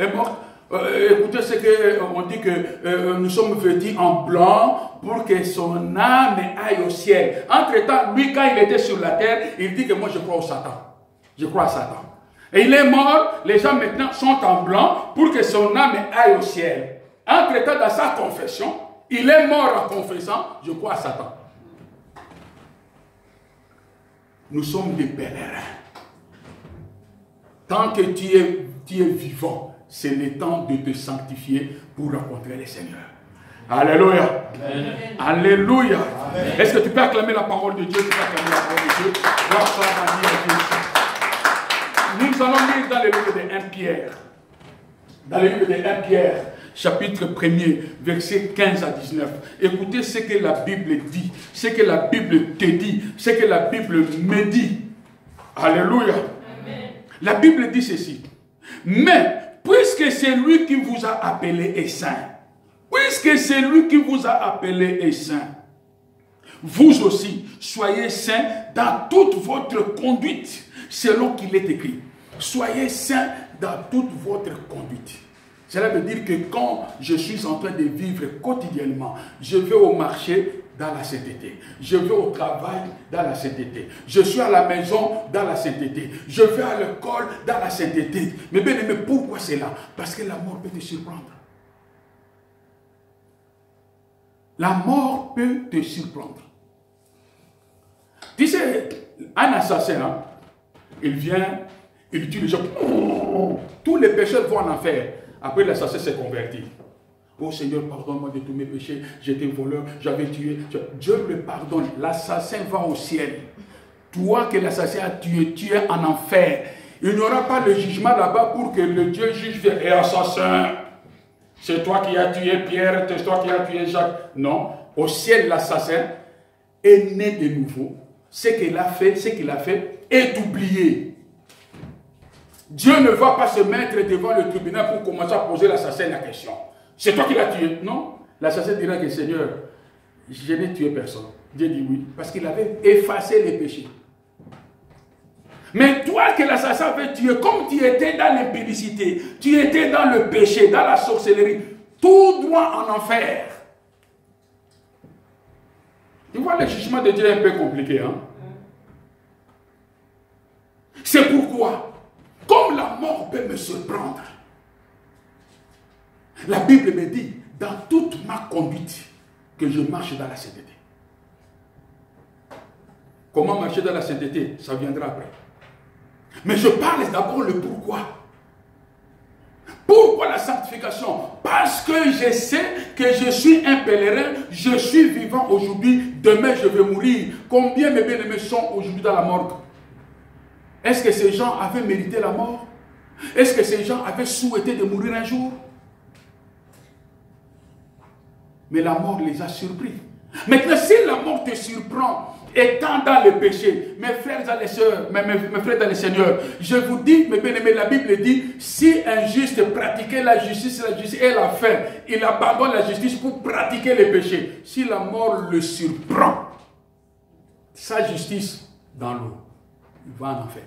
Speaker 1: Écoutez ce qu'on dit que nous sommes vêtus en blanc pour que son âme aille au ciel. Entre-temps, lui, quand il était sur la terre, il dit que moi je crois au Satan. Je crois à Satan. Et il est mort, les gens maintenant sont en blanc pour que son âme aille au ciel. Entre-temps, dans sa confession, il est mort en confessant, je crois à Satan. Nous sommes des pèlerins. Tant que tu es vivant, c'est le temps de te sanctifier pour rencontrer le Seigneur. Alléluia. Amen. Alléluia. Est-ce que tu peux acclamer la parole de Dieu? Tu peux acclamer la parole de Dieu. Nous allons lire dans le livre de 1 Pierre. Dans le livre de 1 Pierre, chapitre 1er, versets 15 à 19. Écoutez ce que la Bible dit, ce que la Bible te dit, ce que la Bible me dit. Alléluia. Amen. La Bible dit ceci. Mais, puisque c'est lui qui vous a appelé est saint, puisque c'est lui qui vous a appelé est saint, vous aussi, soyez saints dans toute votre conduite, selon qu'il est écrit. Soyez saints dans toute votre conduite. Cela veut dire que quand je suis en train de vivre quotidiennement, je vais au marché dans la sainteté, je vais au travail dans la sainteté, je suis à la maison dans la sainteté, je vais à l'école dans la sainteté. Mais bien aimé, pourquoi c'est là? Parce que la mort peut te surprendre. La mort peut te surprendre. Tu sais, un assassin, hein, il vient, il tue les gens. Tous les pécheurs vont en enfer. Après, l'assassin s'est converti. Oh Seigneur, pardonne-moi de tous mes péchés. J'étais voleur, j'avais tué. Dieu le pardonne. L'assassin va au ciel. Toi que l'assassin a tué, tu es en enfer. Il n'y aura pas de jugement là-bas pour que le Dieu juge. Et assassin, c'est toi qui as tué Pierre, c'est toi qui as tué Jacques. Non. Au ciel, l'assassin est né de nouveau. Ce qu'il a fait est oublié. Dieu ne va pas se mettre devant le tribunal pour commencer à poser l'assassin la question. C'est toi qui l'as tué? Non. L'assassin dira que Seigneur, je n'ai tué personne. Dieu dit oui, parce qu'il avait effacé les péchés. Mais toi que l'assassin avait tué, comme tu étais dans l'impudicité, tu étais dans le péché, dans la sorcellerie, tout droit en enfer. Tu vois, le jugement de Dieu est un peu compliqué. Hein? C'est pourquoi, comme la mort peut me surprendre, la Bible me dit, dans toute ma conduite, que je marche dans la sainteté. Comment marcher dans la sainteté? Ça viendra après. Mais je parle d'abord le pourquoi. Pourquoi la sanctification? Parce que je sais que je suis un pèlerin, je suis vivant aujourd'hui, demain je vais mourir. Combien mes bien-aimés sont aujourd'hui dans la morgue? Est-ce que ces gens avaient mérité la mort? Est-ce que ces gens avaient souhaité de mourir un jour? Mais la mort les a surpris. Maintenant, si la mort te surprend, étant dans le péché, mes frères et les sœurs, mes frères dans le Seigneur, je vous dis, mes bien-aimés, la Bible dit, si un juste pratiquait la justice et la fin, il abandonne la justice pour pratiquer le péché. Si la mort le surprend, sa justice dans l'eau, il va en enfer.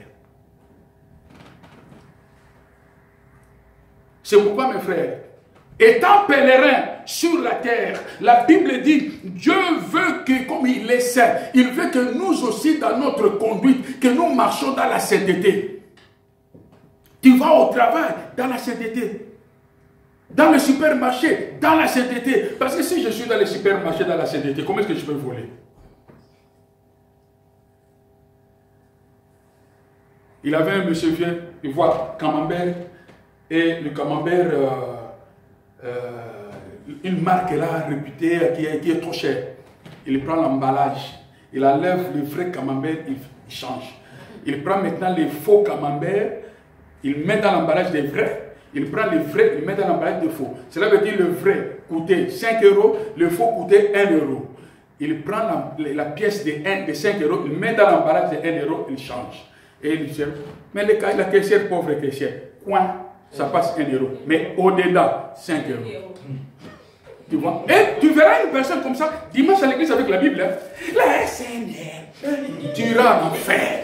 Speaker 1: C'est pourquoi, mes frères, étant pèlerin sur la terre, la Bible dit, Dieu veut que, comme il est saint, il veut que nous aussi, dans notre conduite, que nous marchons dans la sainteté. Tu vas au travail, dans la sainteté. Dans le supermarché, dans la sainteté. Parce que si je suis dans le supermarché, dans la sainteté, comment est-ce que je peux voler? Il avait un monsieur vient, il voit camembert, et le camembert, une marque là réputée qui est trop chère. Il prend l'emballage, il enlève le vrai camembert, il change. Il prend maintenant les faux camemberts, il met dans l'emballage des vrais, il prend les vrais, il met dans l'emballage des faux. Cela veut dire le vrai coûtait 5 €, le faux coûtait 1 €. Il prend la pièce de 5 €, il met dans l'emballage de 1 €, il change. Et il dit, mais la caissière, pauvre caissière, coin, ça passe 1 €. Mais au-delà, 5 €. Tu vois? Et tu verras une personne comme ça, dimanche à l'église avec la Bible. Hein? Le Seigneur, tu iras en enfer.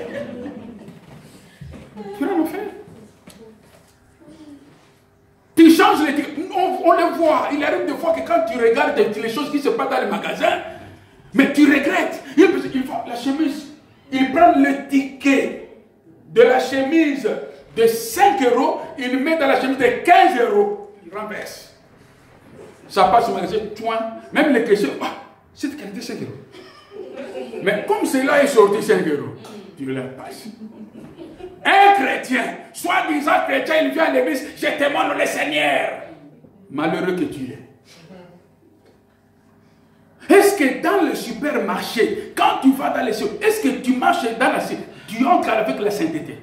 Speaker 1: Tu iras en enfer. Tu changes les... On le voit. Il arrive des fois que quand tu regardes les choses qui se passent dans les magasins, mais tu regrettes. Il voit la chemise. Il prend le ticket de la chemise de 5 €, il met dans la chemise de 15 €. Il renverse. Ça passe au magasin, même les questions, cette qualité 5 €. Mais comme cela est sorti 5 €, tu le passes. Un chrétien, soi-disant chrétien, il vient à l'église, je témoigne le Seigneur. Malheureux que tu es. Est-ce que dans le supermarché, quand tu vas dans les supermarchés, est-ce que tu marches dans la sainteté? Tu entres avec la sainteté?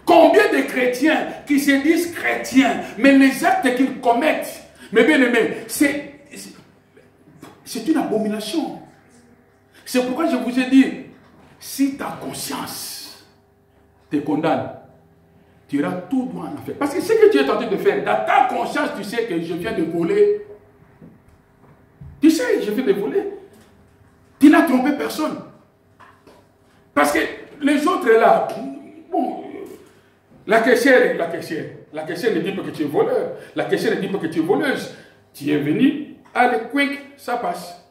Speaker 1: Combien de chrétiens qui se disent chrétiens, mais les actes qu'ils commettent, mes bien-aimés, c'est une abomination. C'est pourquoi je vous ai dit, si ta conscience te condamne, tu iras tout droit en enfer. Parce que ce que tu es tenté de faire, dans ta conscience, tu sais que je viens de voler. Tu sais, je viens de voler. Tu n'as trompé personne. Parce que les autres là, bon, la caissière ne dit pas que tu es voleur. La caissière ne dit pas que tu es voleuse. Tu es venu, allez, quick, ça passe.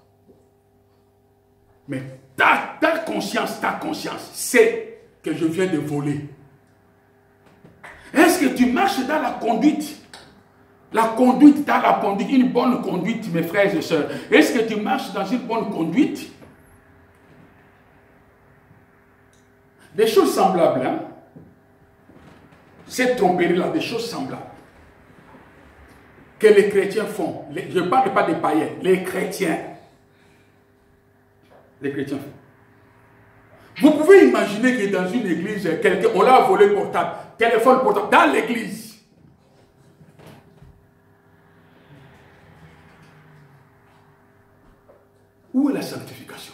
Speaker 1: Mais ta conscience sait que je viens de voler. Est-ce que tu marches dans la conduite? La conduite, dans la conduite, une bonne conduite, mes frères et sœurs. Est-ce que tu marches dans une bonne conduite? Des choses semblables, hein? Cette tromperie-là, des choses semblables que les chrétiens font. Je ne parle pas des païens, les chrétiens. Les chrétiens font. Vous pouvez imaginer que dans une église, quelqu'un, on l'a volé portable, téléphone portable, dans l'église. Où est la sanctification?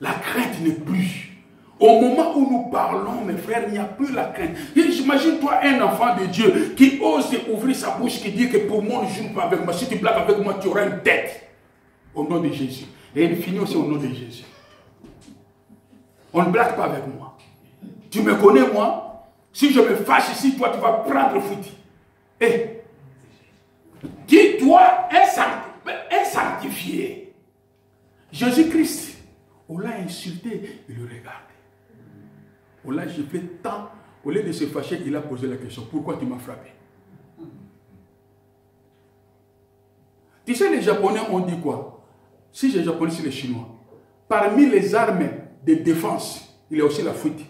Speaker 1: La crainte n'est plus. Au moment où nous parlons, mes frères, il n'y a plus la crainte. J'imagine-toi un enfant de Dieu qui ose ouvrir sa bouche, qui dit que pour moi, ne joue pas avec moi. Si tu blagues avec moi, tu auras une tête. Au nom de Jésus. Et il finit aussi au nom de Jésus. On ne blague pas avec moi. Tu me connais, moi? Si je me fâche ici, toi, tu vas prendre foutu. Et dis-toi un sanctifié. Jésus-Christ, on l'a insulté, il le regarde. On l'a giflé tant, au lieu de se fâcher, il a posé la question, pourquoi tu m'as frappé? Tu sais, les Japonais ont dit quoi? Si les Japonais, c'est les Chinois. Parmi les armes de défense, il y a aussi la fuite.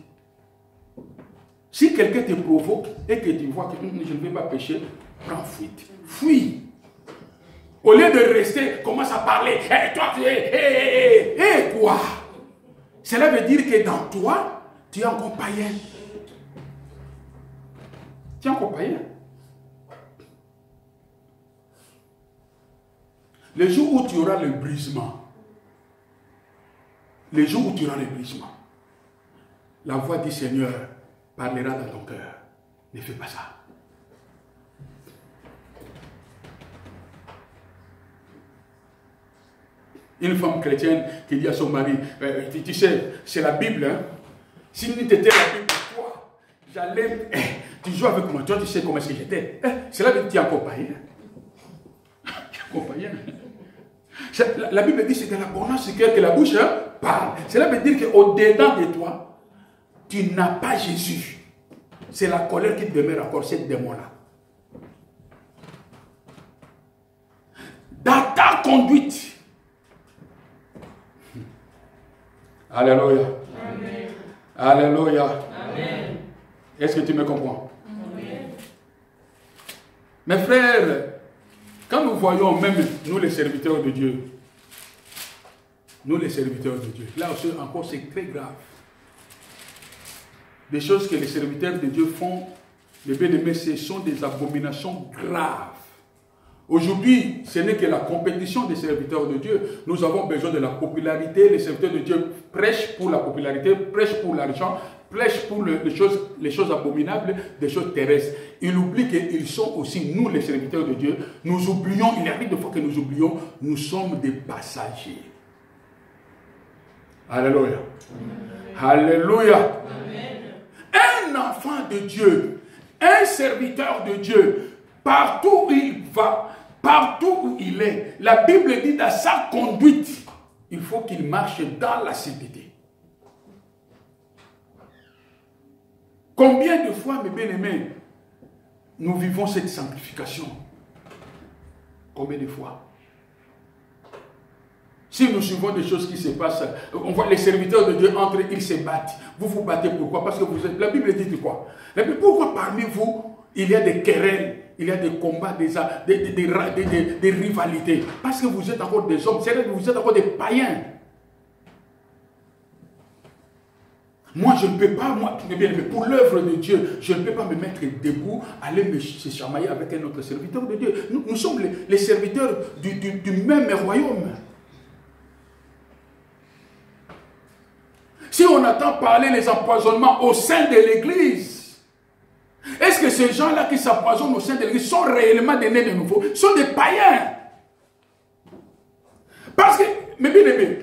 Speaker 1: Si quelqu'un te provoque et que tu vois que je ne vais pas pécher, prends fuite. Fuis. Au lieu de rester, commence à parler. Hey, toi, tu es. Quoi? Cela veut dire que dans toi, Tu es encore païen. Tu es encore païen. Le jour où tu auras le brisement, le jour où tu auras le brisement, la voix du Seigneur parlera dans ton cœur. Ne fais pas ça. Une femme chrétienne qui dit à son mari, tu sais, c'est la Bible, hein? Si n'était la Bible pour toi, j'allais, tu joues avec moi, toi tu sais comment est-ce que j'étais. C'est la Bible qui est encore païen. Encore païen. La Bible dit que c'est de l'abondance du cœur que la bouche parle. Cela veut dire qu'au-dedans de toi, tu n'as pas Jésus. C'est la colère qui demeure encore, ce démon-là. Dans ta conduite. Alléluia. Amen. Alléluia. Amen. Est-ce que tu me comprends? Amen. Mes frères, quand nous voyons même nous les serviteurs de Dieu, là aussi encore c'est très grave. Des choses que les serviteurs de Dieu font, les bien-aimés, ce sont des abominations graves. Aujourd'hui, ce n'est que la compétition des serviteurs de Dieu. Nous avons besoin de la popularité. Les serviteurs de Dieu prêchent pour la popularité, prêchent pour l'argent, prêchent pour les choses abominables, des choses terrestres. Ils oublient qu'ils sont aussi, nous les serviteurs de Dieu, nous oublions, il arrive des fois que nous oublions, nous sommes des passagers. Alléluia. Alléluia. Amen. Un enfant de Dieu, un serviteur de Dieu, partout où il va, partout où il est, la Bible dit dans sa conduite, il faut qu'il marche dans la sainteté. Combien de fois, mes bien-aimés, nous vivons cette sanctification? Combien de fois? Si nous suivons des choses qui se passent, on voit les serviteurs de Dieu entre eux, ils se battent. Vous vous battez pourquoi? Parce que vous êtes... La Bible dit quoi? La Bible, pourquoi parmi vous, il y a des querelles, il y a des combats, des rivalités? Parce que vous êtes encore des hommes, c'est vrai que vous êtes encore des païens. Moi, je ne peux pas, pour l'œuvre de Dieu, je ne peux pas me mettre debout, aller me chamailler avec un autre serviteur de Dieu. Nous sommes les serviteurs du même royaume. Si on entend parler des empoisonnements au sein de l'Église, est-ce que ces gens-là qui s'empoisonnent au sein de l'Église sont réellement des nés de nouveau? Sont des païens. Parce que, mes bien-aimés,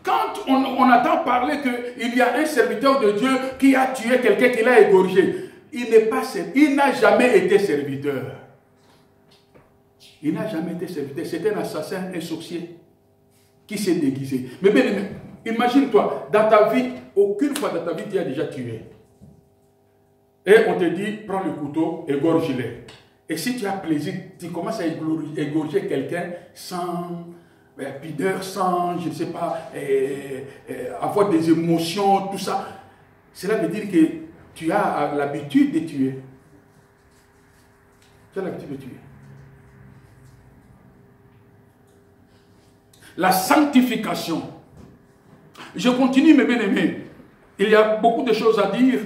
Speaker 1: quand on entend parler qu'il y a un serviteur de Dieu qui a tué quelqu'un, qui l'a égorgé, il n'a jamais été serviteur. Il n'a jamais été serviteur. C'était un assassin, un sorcier qui s'est déguisé. Mais bien aimé, imagine-toi, dans ta vie, aucune fois dans ta vie, tu as déjà tué. Et on te dit, prends le couteau, égorge-le. Et si tu as plaisir, tu commences à égorger quelqu'un sans pudeur, sans, je ne sais pas, avoir des émotions, tout ça. Cela veut dire que tu as l'habitude de tuer. Tu as l'habitude de tuer. La sanctification. Je continue, mes bien-aimés. Il y a beaucoup de choses à dire.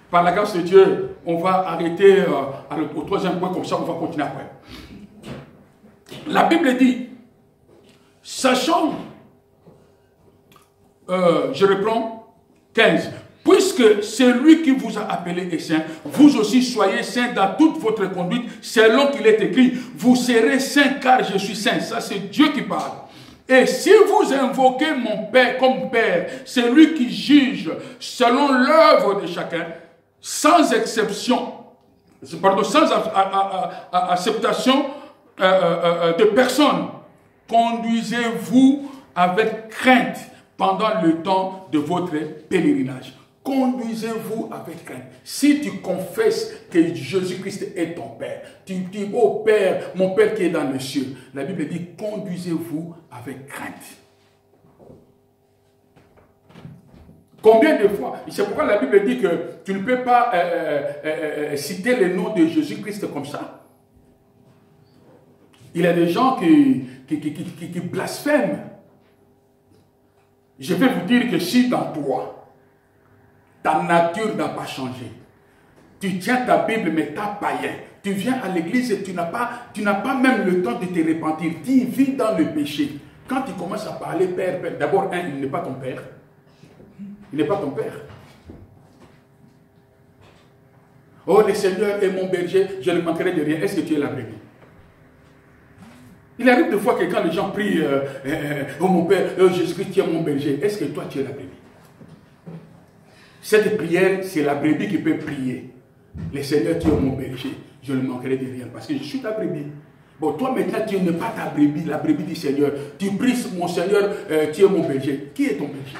Speaker 1: Par la grâce de Dieu, on va arrêter au troisième point, comme ça on va continuer après. La Bible dit, sachant, je reprends 15, puisque celui qui vous a appelé est saint, vous aussi soyez saints dans toute votre conduite, selon qu'il est écrit, vous serez saints car je suis saint. Ça c'est Dieu qui parle. Et si vous invoquez mon Père comme Père, c'est lui qui juge selon l'œuvre de chacun, sans exception, pardon, sans acceptation de personne, conduisez-vous avec crainte pendant le temps de votre pèlerinage. Conduisez-vous avec crainte. Si tu confesses que Jésus-Christ est ton Père, tu dis, oh Père, mon Père qui est dans les cieux, la Bible dit, conduisez-vous avec crainte. Combien de fois? C'est pourquoi la Bible dit que tu ne peux pas citer le nom de Jésus-Christ comme ça. Il y a des gens qui blasphèment. Je vais vous dire que si dans toi, Ta nature n'a pas changé. Tu tiens ta Bible, mais tu es païen. Tu viens à l'église et tu n'as pas même le temps de te repentir. Tu vis dans le péché. Quand tu commences à parler Père, Père, d'abord, il n'est pas ton Père. Il n'est pas ton Père. Oh, le Seigneur est mon berger, je ne manquerai de rien. Est-ce que tu es la brebis? Il arrive des fois que quand les gens prient, oh mon Père, Jésus-Christ, tu es mon berger. Est-ce que toi, tu es la brebis? Cette prière, c'est la brebis qui peut prier. Le Seigneur, tu es mon berger, je ne manquerai de rien parce que je suis ta brebis. Bon, toi maintenant, tu n'es pas ta brebis, la brebis du Seigneur. Tu pries, mon Seigneur, tu es mon berger. Qui est ton berger?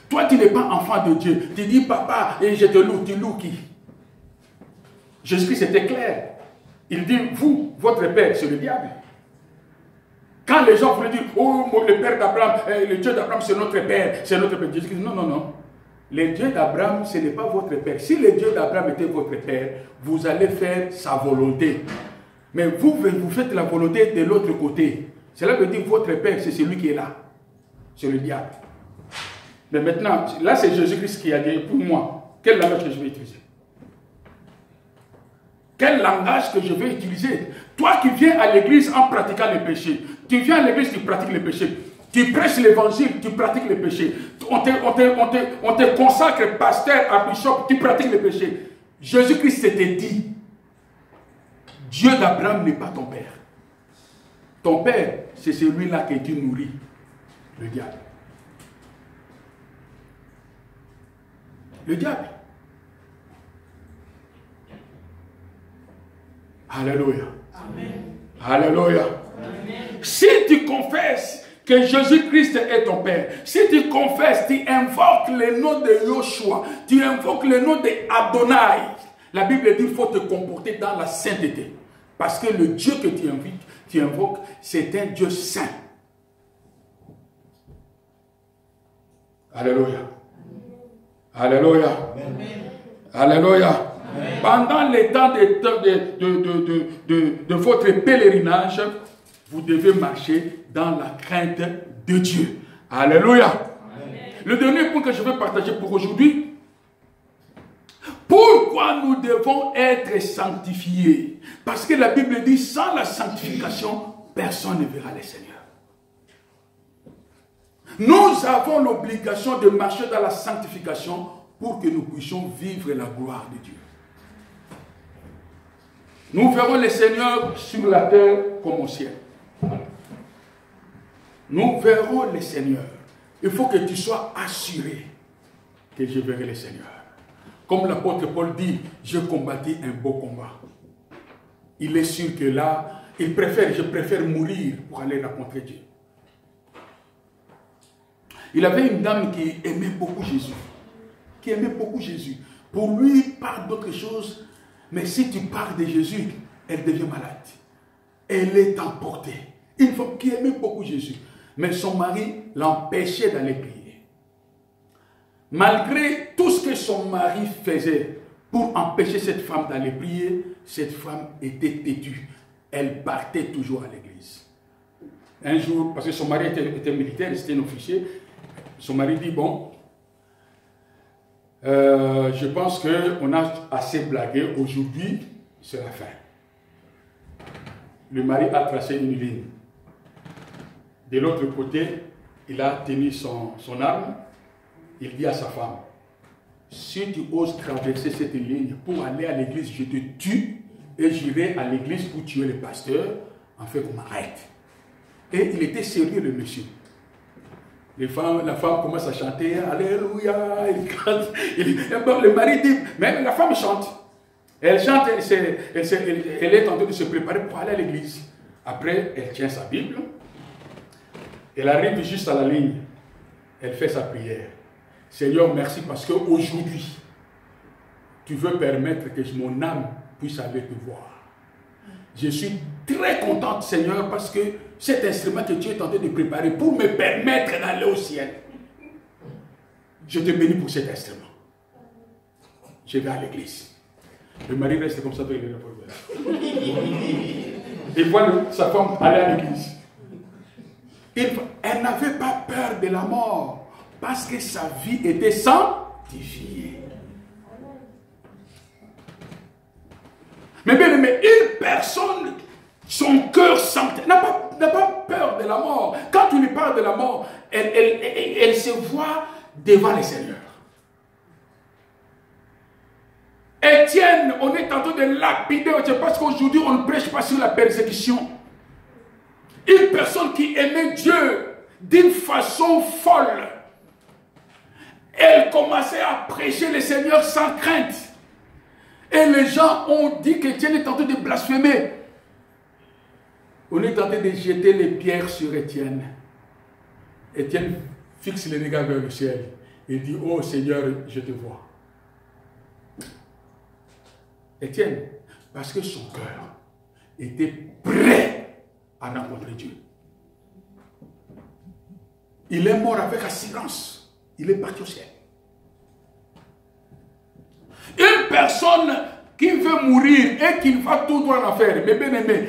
Speaker 1: Toi, tu n'es pas enfant de Dieu. Tu dis, papa, et je te loue. Tu loues qui? Jésus-Christ, c'était clair. Il dit, vous, votre père, c'est le diable. Quand les gens voulaient dire, oh, le père d'Abraham, le Dieu d'Abraham, c'est notre père, c'est notre père. Jésus-Christ dit, non, non, non. Le Dieu d'Abraham, ce n'est pas votre père. Si le Dieu d'Abraham était votre père, vous allez faire sa volonté. Mais vous faites la volonté de l'autre côté. Cela veut dire que votre père, c'est celui qui est là. C'est le diable. Mais maintenant, là, c'est Jésus-Christ qui a dit, pour moi, quel langage que je vais utiliser? Quel langage que je vais utiliser? Toi qui viens à l'église en pratiquant le péché, tu viens à l'église, tu pratiques le péché. Tu prêches l'évangile, tu pratiques le péché. On te consacre pasteur à bishop, tu pratiques le péché. Jésus-Christ s'était dit, Dieu d'Abraham n'est pas ton père. Ton père, c'est celui-là que tu nourris, le diable. Le diable. Alléluia. Amen. Alléluia. Amen. Si tu confesses que Jésus-Christ est ton Père, si tu confesses, tu invoques le nom de Yoshua, tu invoques le nom d'Adonai, la Bible dit qu'il faut te comporter dans la sainteté. Parce que le Dieu que tu invoques, c'est un Dieu saint. Alléluia. Alléluia. Amen. Alléluia. Amen. Pendant les temps de votre pèlerinage, vous devez marcher dans la crainte de Dieu. Alléluia. Amen. Le dernier point que je veux partager pour aujourd'hui. Pourquoi nous devons être sanctifiés? Parce que la Bible dit, sans la sanctification, personne ne verra le Seigneur. Nous avons l'obligation de marcher dans la sanctification pour que nous puissions vivre la gloire de Dieu. Nous verrons le Seigneur sur la terre comme au ciel. Nous verrons le Seigneur. Il faut que tu sois assuré que je verrai le Seigneur. Comme l'apôtre Paul dit, je combattis un beau combat. Il est sûr que là, je préfère mourir pour aller rencontrer Dieu. Il avait une dame qui aimait beaucoup Jésus. Qui aimait beaucoup Jésus. Pour lui, parle d'autre chose. Mais si tu parles de Jésus, elle devient malade. Elle est emportée. Une femme qui aimait beaucoup Jésus. Mais son mari l'empêchait d'aller prier. Malgré tout ce que son mari faisait pour empêcher cette femme d'aller prier, cette femme était têtue. Elle partait toujours à l'église. Un jour, parce que son mari était militaire, c'était un officier, son mari dit, bon, je pense qu'on a assez blagué, aujourd'hui, c'est la fin. Le mari a tracé une ligne. De l'autre côté, il a tenu son arme. Il dit à sa femme, si tu oses traverser cette ligne pour aller à l'église, je te tue et j'irai à l'église pour tuer le pasteur, en fait qu'on m'arrête. Et il était sérieux, le monsieur. La femme commence à chanter, Alléluia, il chante. Le mari dit, mais la femme chante. Elle chante, elle est en train de se préparer pour aller à l'église. Après, elle tient sa Bible. Elle arrive juste à la ligne. Elle fait sa prière. Seigneur, merci parce qu'aujourd'hui, tu veux permettre que mon âme puisse aller te voir. Je suis très contente, Seigneur, parce que cet instrument que tu es en train de préparer pour me permettre d'aller au ciel, je te bénis pour cet instrument. Je vais à l'église. Le mari reste comme ça, il voit sa femme aller à l'église. Elle n'avait pas peur de la mort parce que sa vie était sanctifiée. sanctifié. Mais bien aimé, une personne, son cœur sanctifié, n'a pas peur de la mort. Quand tu lui parles de la mort, elle se voit devant le Seigneur. Étienne, on est en train de lapider, parce qu'aujourd'hui on ne prêche pas sur la persécution. Une personne qui aimait Dieu d'une façon folle, elle commençait à prêcher le Seigneur sans crainte. Et les gens ont dit qu'Étienne est en train de blasphémer. On est en train de jeter les pierres sur Étienne. Étienne fixe les regards vers le ciel. Il dit, oh Seigneur, je te vois. Étienne, parce que son cœur était prêt à rencontrer Dieu. Il est mort avec assurance. Il est parti au ciel. Une personne qui veut mourir et qui va tout droit en enfer, mais bien aimé,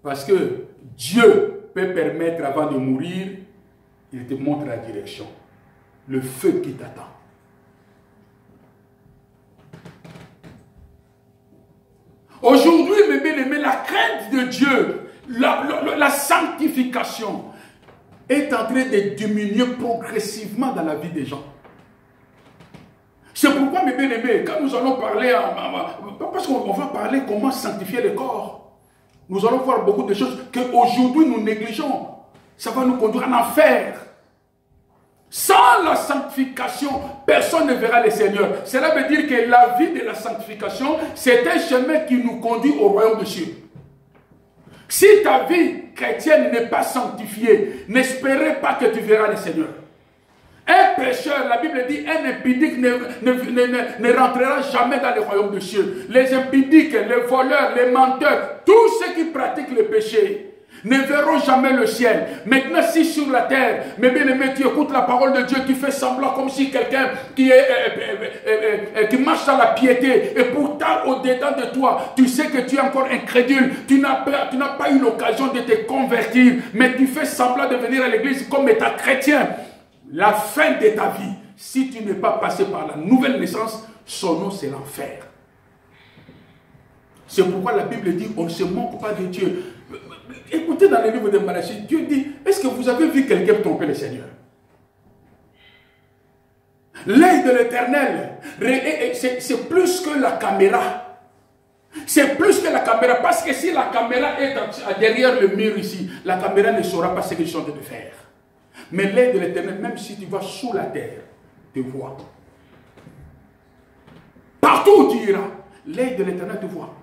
Speaker 1: parce que Dieu peut permettre avant de mourir, il te montre la direction, le feu qui t'attend. Aujourd'hui, mes bien-aimés, la crainte de Dieu, la sanctification est en train de diminuer progressivement dans la vie des gens. C'est pourquoi, mes bien-aimés, quand nous allons parler, parce qu'on va parler comment sanctifier le corps, nous allons voir beaucoup de choses qu'aujourd'hui nous négligeons. Ça va nous conduire en enfer. Sans la sanctification, personne ne verra le Seigneur. Cela veut dire que la vie de la sanctification, c'est un chemin qui nous conduit au royaume des cieux. Si ta vie chrétienne n'est pas sanctifiée, n'espérez pas que tu verras le Seigneur. Un pécheur, la Bible dit, un impudique ne rentrera jamais dans le royaume des cieux. Les impudiques, les voleurs, les menteurs, tous ceux qui pratiquent le péché ne verront jamais le ciel. Maintenant, si sur la terre, mes bien-aimés, tu écoutes la parole de Dieu, tu fais semblant comme si quelqu'un qui marche dans la piété, et pourtant au-dedans de toi, tu sais que tu es encore incrédule, tu n'as pas eu l'occasion de te convertir, mais tu fais semblant de venir à l'église comme état chrétien. La fin de ta vie, si tu n'es pas passé par la nouvelle naissance, son nom c'est l'enfer. C'est pourquoi la Bible dit, on ne se moque pas de Dieu. Écoutez dans le livre de Malachie, Dieu dit, est-ce que vous avez vu quelqu'un tromper le Seigneur? L'œil de l'Éternel, c'est plus que la caméra. C'est plus que la caméra, parce que si la caméra est derrière le mur ici, la caméra ne saura pas ce qu'ils sont en train de faire. Mais l'œil de l'Éternel, même si tu vas sous la terre, te voit. Partout où tu iras, l'œil de l'Éternel te voit.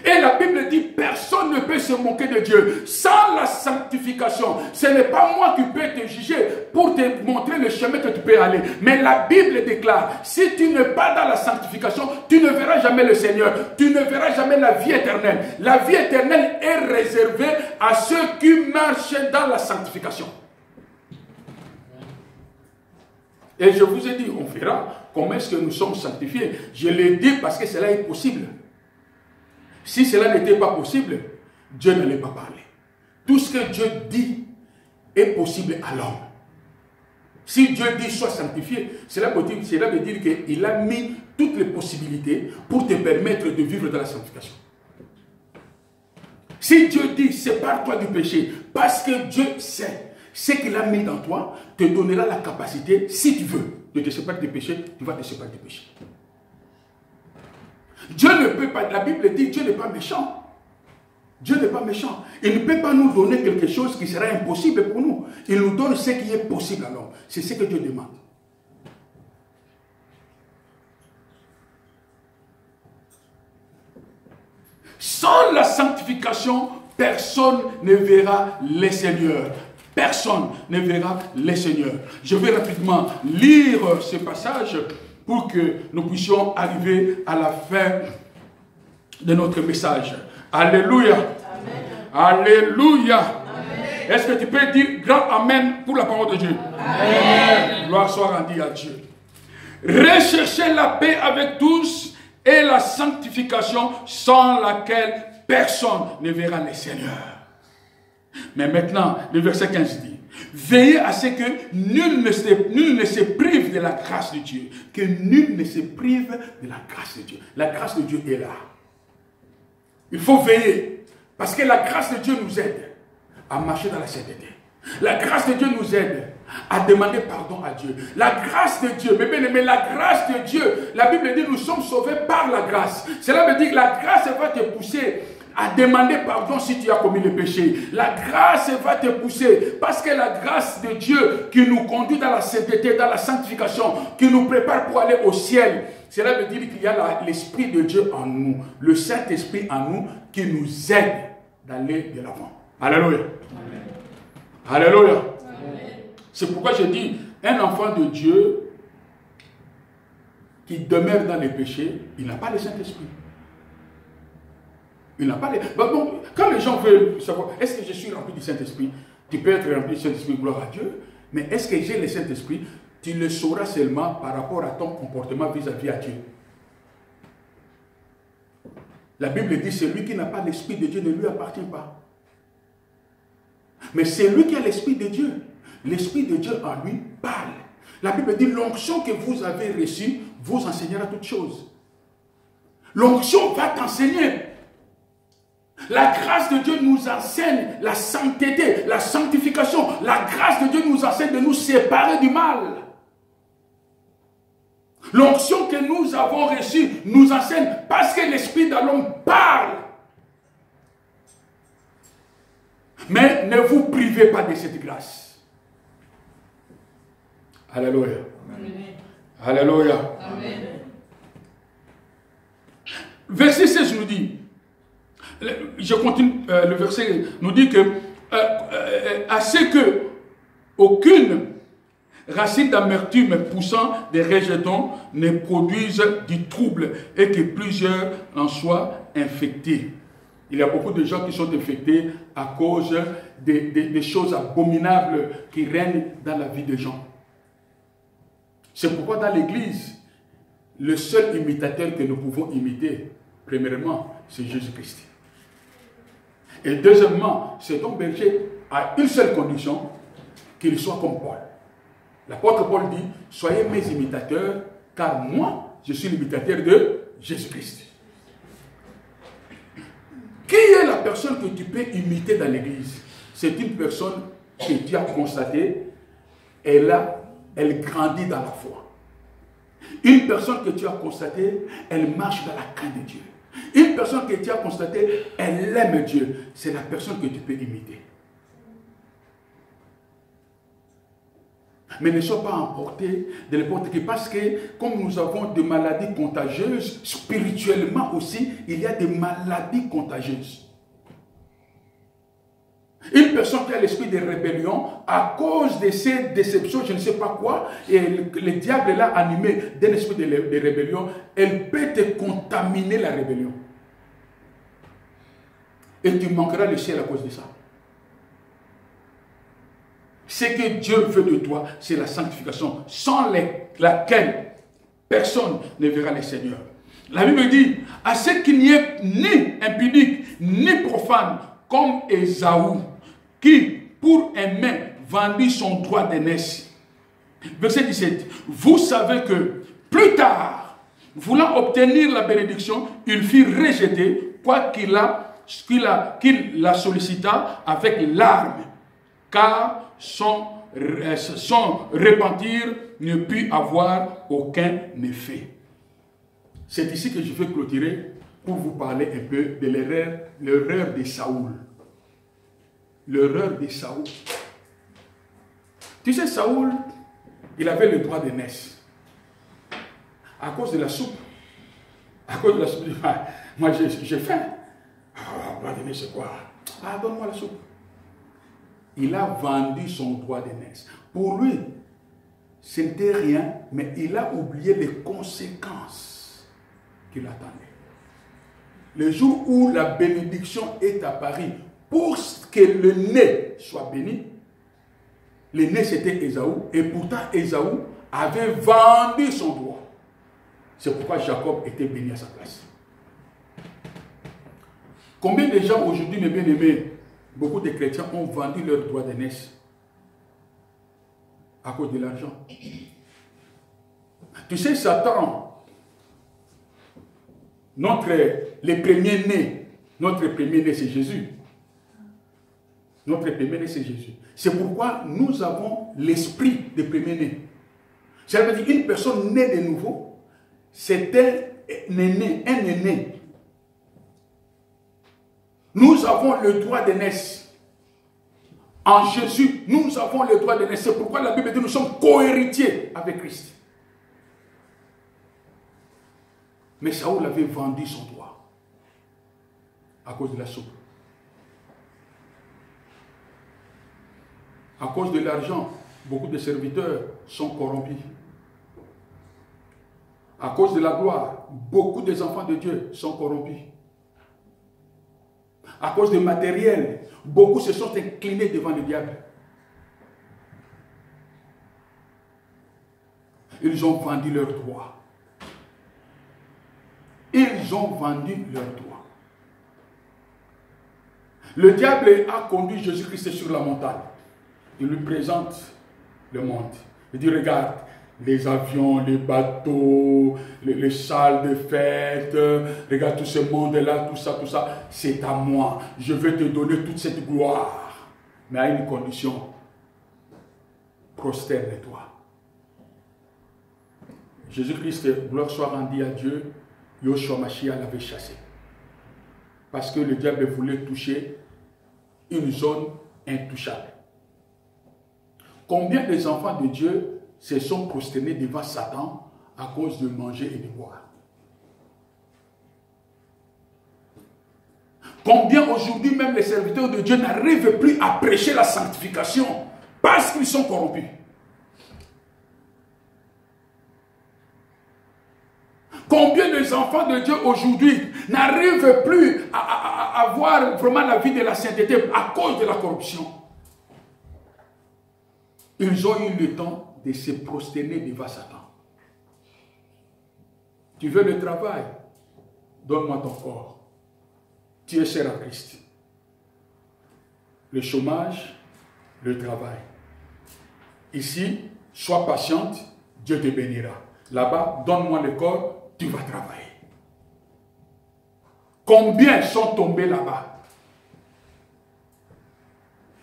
Speaker 1: Et la Bible dit, personne ne peut se moquer de Dieu. Sans la sanctification, ce n'est pas moi qui peux te juger pour te montrer le chemin que tu peux aller. Mais la Bible déclare, si tu n'es pas dans la sanctification, tu ne verras jamais le Seigneur. Tu ne verras jamais la vie éternelle. La vie éternelle est réservée à ceux qui marchent dans la sanctification. Et je vous ai dit, on verra comment est-ce que nous sommes sanctifiés. Je l'ai dit parce que cela est possible. Si cela n'était pas possible, Dieu ne l'ait pas parlé. Tout ce que Dieu dit est possible à l'homme. Si Dieu dit sois sanctifié, cela veut dire qu'il a mis toutes les possibilités pour te permettre de vivre dans la sanctification. Si Dieu dit sépare-toi du péché, parce que Dieu sait ce qu'il a mis dans toi, te donnera la capacité, si tu veux, de te séparer du péché, tu vas te séparer du péché. Dieu ne peut pas, la Bible dit, Dieu n'est pas méchant. Dieu n'est pas méchant. Il ne peut pas nous donner quelque chose qui sera impossible pour nous. Il nous donne ce qui est possible à l'homme. C'est ce que Dieu demande. Sans la sanctification, personne ne verra le Seigneur. Personne ne verra le Seigneur. Je vais rapidement lire ce passage pour que nous puissions arriver à la fin de notre message. Alléluia. Amen. Alléluia. Est-ce que tu peux dire grand Amen pour la parole de Dieu? Amen. Gloire soit rendue à Dieu. Recherchez la paix avec tous et la sanctification sans laquelle personne ne verra le Seigneur. Mais maintenant, le verset 15 dit, veillez à ce que nul ne se prive de la grâce de Dieu. Que nul ne se prive de la grâce de Dieu. La grâce de Dieu est là. Il faut veiller. Parce que la grâce de Dieu nous aide à marcher dans la sainteté. La grâce de Dieu nous aide à demander pardon à Dieu. La grâce de Dieu, mes bien-aimés, la grâce de Dieu, la Bible dit nous sommes sauvés par la grâce. Cela veut dire que la grâce va te pousser à demander pardon si tu as commis le péché. La grâce va te pousser parce que la grâce de Dieu qui nous conduit dans la sainteté, dans la sanctification, qui nous prépare pour aller au ciel. Cela veut dire qu'il y a l'Esprit de Dieu en nous, le Saint-Esprit en nous qui nous aide d'aller de l'avant. Alléluia. Alléluia. C'est pourquoi je dis, un enfant de Dieu qui demeure dans les péchés, il n'a pas le Saint-Esprit. Il n'a pas les... Donc, quand les gens veulent savoir, est-ce que je suis rempli du Saint-Esprit? Tu peux être rempli du Saint-Esprit, gloire à Dieu. Mais est-ce que j'ai le Saint-Esprit? Tu le sauras seulement par rapport à ton comportement vis-à-vis à Dieu. La Bible dit, celui qui n'a pas l'Esprit de Dieu ne lui appartient pas. Mais celui qui a l'Esprit de Dieu, l'Esprit de Dieu en lui parle. La Bible dit, l'onction que vous avez reçue vous enseignera toutes choses. L'onction va t'enseigner. La grâce de Dieu nous enseigne la sainteté, la sanctification. La grâce de Dieu nous enseigne de nous séparer du mal. L'onction que nous avons reçue nous enseigne parce que l'Esprit de l'homme parle. Mais ne vous privez pas de cette grâce. Alléluia. Amen. Alléluia. Amen. Verset 16 nous dit, je continue, le verset nous dit que à ce que aucune racine d'amertume poussant des rejetons ne produise du trouble et que plusieurs en soient infectés. Il y a beaucoup de gens qui sont infectés à cause des choses abominables qui règnent dans la vie des gens. C'est pourquoi dans l'Église, le seul imitateur que nous pouvons imiter, premièrement, c'est Jésus-Christ. Et deuxièmement, cet homme berger a une seule condition, qu'il soit comme Paul. L'apôtre Paul dit, soyez mes imitateurs, car moi, je suis l'imitateur de Jésus-Christ. Qui est la personne que tu peux imiter dans l'église? C'est une personne que tu as constatée, elle grandit dans la foi. Une personne que tu as constatée, elle marche dans la crainte de Dieu. Une personne que tu as constatée, elle aime Dieu. C'est la personne que tu peux imiter. Mais ne sois pas emporté de n'importe qui. Parce que comme nous avons des maladies contagieuses, spirituellement aussi, il y a des maladies contagieuses. Une personne qui a l'esprit de rébellion, à cause de ces déceptions, je ne sais pas quoi, et le diable l'a animé d'un esprit de rébellion, elle peut te contaminer la rébellion. Et tu manqueras le ciel à cause de ça. Ce que Dieu veut de toi, c'est la sanctification, sans laquelle personne ne verra le Seigneur. La Bible dit, à ce qu'il n'y ait ni impudique, ni profane, comme Ésaü, qui, pour aimer, vendit son droit d'aînesse. Verset 17. Vous savez que, plus tard, voulant obtenir la bénédiction, il fut rejeté, quoiqu'il la sollicita avec larmes, car son repentir ne put avoir aucun effet. C'est ici que je vais clôturer pour vous parler un peu de l'erreur de Saoul. L'erreur de Saoul. Tu sais, Saoul, il avait le droit d'aînesse. À cause de la soupe. À cause de la soupe. Moi, j'ai faim. Ah, droit d'aînesse, c'est quoi? Ah, donne-moi la soupe. Il a vendu son droit d'aînesse. Pour lui, ce n'était rien, mais il a oublié les conséquences qu'il attendait. Le jour où la bénédiction est apparue, pour que le né soit béni, le né c'était Ésaü, et pourtant Ésaü avait vendu son droit. C'est pourquoi Jacob était béni à sa place. Combien de gens aujourd'hui, mes bien-aimés, beaucoup de chrétiens ont vendu leur droit d'aînesse à cause de l'argent. Tu sais, Satan, les premiers-nés, notre premier-né, c'est Jésus. Notre premier-né, c'est Jésus. C'est pourquoi nous avons l'esprit des premiers-nés. Ça veut dire une personne née de nouveau, c'est un aîné. Nous avons le droit d'aînesse. En Jésus, nous avons le droit d'aînesse. C'est pourquoi la Bible dit que nous sommes co-héritiers avec Christ. Mais Saoul avait vendu son droit à cause de la soupe. À cause de l'argent, beaucoup de serviteurs sont corrompus. À cause de la gloire, beaucoup des enfants de Dieu sont corrompus. À cause du matériel, beaucoup se sont inclinés devant le diable. Ils ont vendu leurs droits. Ils ont vendu leurs droits. Le diable a conduit Jésus-Christ sur la montagne. Il lui présente le monde. Il dit, regarde, les avions, les bateaux, les salles de fête, regarde tout ce monde-là, tout ça, c'est à moi. Je vais te donner toute cette gloire. Mais à une condition, prosterne-toi. Jésus-Christ, gloire soit rendue à Dieu, Yoshua Mashiach l'avait chassé. Parce que le diable voulait toucher une zone intouchable. Combien des enfants de Dieu se sont prosternés devant Satan à cause de manger et de boire? Combien aujourd'hui même les serviteurs de Dieu n'arrivent plus à prêcher la sanctification parce qu'ils sont corrompus? Combien des enfants de Dieu aujourd'hui n'arrivent plus à avoir vraiment la vie de la sainteté à cause de la corruption? Ils ont eu le temps de se prosterner devant Satan. Tu veux le travail? Donne-moi ton corps. Tu es cher à Christ. Le chômage, le travail. Ici, sois patiente, Dieu te bénira. Là-bas, donne-moi le corps, tu vas travailler. Combien sont tombés là-bas?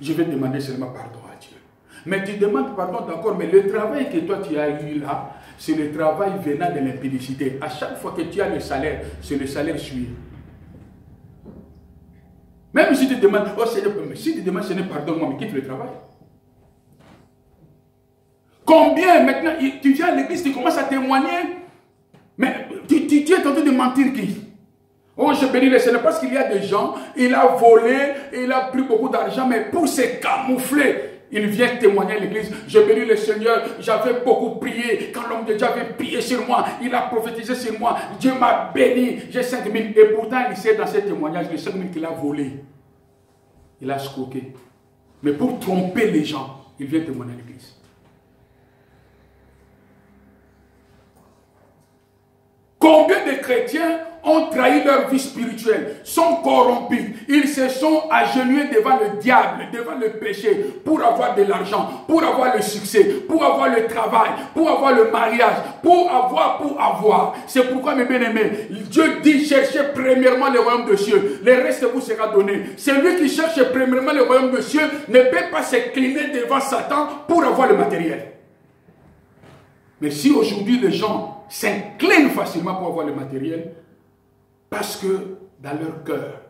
Speaker 1: Je vais demander seulement pardon à Dieu. Mais tu demandes pardon d'accord, mais le travail que toi tu as eu là, c'est le travail venant de l'impudicité. À chaque fois que tu as le salaire, c'est le salaire suivi. Même si tu demandes, oh Seigneur, si tu demandes Seigneur, pardonne-moi, mais quitte le travail. Combien maintenant, tu viens à l'église, tu commences à témoigner, mais tu es tenté de mentir qui? Oh, je bénis le Seigneur parce qu'il y a des gens, il a volé, il a pris beaucoup d'argent, mais pour se camoufler, il vient témoigner à l'église. Je bénis le Seigneur, j'avais beaucoup prié. Quand l'homme de Dieu avait prié sur moi, il a prophétisé sur moi. Dieu m'a béni, j'ai 5 000. Et pourtant, il sait dans ces témoignages les 5 000 qu'il a volé. Il a escroqué. Mais pour tromper les gens, il vient témoigner à l'église. Combien de chrétiens ont trahi leur vie spirituelle, sont corrompus, ils se sont agenouillés devant le diable, devant le péché, pour avoir de l'argent, pour avoir le succès, pour avoir le travail, pour avoir le mariage, pour avoir. C'est pourquoi, mes bien-aimés, Dieu dit, cherchez premièrement le royaume des cieux, le reste vous sera donné. Celui qui cherche premièrement le royaume des cieux ne peut pas s'incliner devant Satan pour avoir le matériel. Mais si aujourd'hui les gens s'inclinent facilement pour avoir le matériel, parce que dans leur cœur,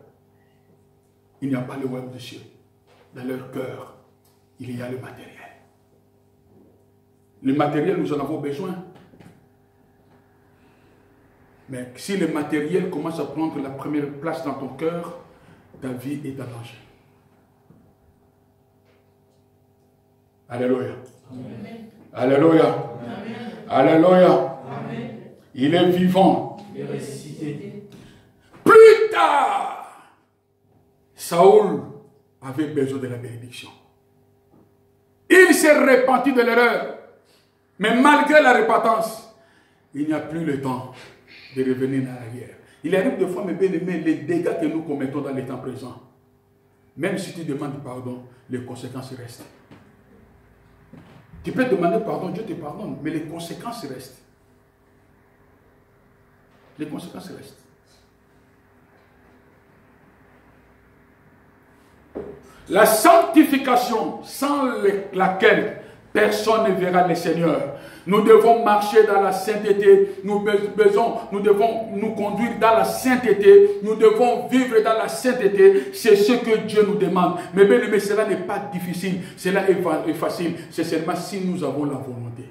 Speaker 1: il n'y a pas le royaume des cieux. Dans leur cœur, il y a le matériel. Le matériel, nous en avons besoin. Mais si le matériel commence à prendre la première place dans ton cœur, ta vie est en danger. Alléluia. Amen. Alléluia. Amen. Alléluia. Amen. Il est vivant. Il est ressuscité. Plus tard, Saoul avait besoin de la bénédiction. Il s'est repenti de l'erreur. Mais malgré la repentance, il n'y a plus le temps de revenir en arrière. Il arrive des fois, mes bien-aimés, les dégâts que nous commettons dans les temps présents. même si tu demandes pardon, les conséquences restent. Tu peux demander pardon, Dieu te pardonne, mais les conséquences restent. Les conséquences restent. La sanctification sans laquelle personne ne verra le Seigneur. Nous devons marcher dans la sainteté. Nous devons nous conduire dans la sainteté. Nous devons vivre dans la sainteté. C'est ce que Dieu nous demande. Mais bien aimé, cela n'est pas difficile. Cela est facile. C'est seulement si nous avons la volonté.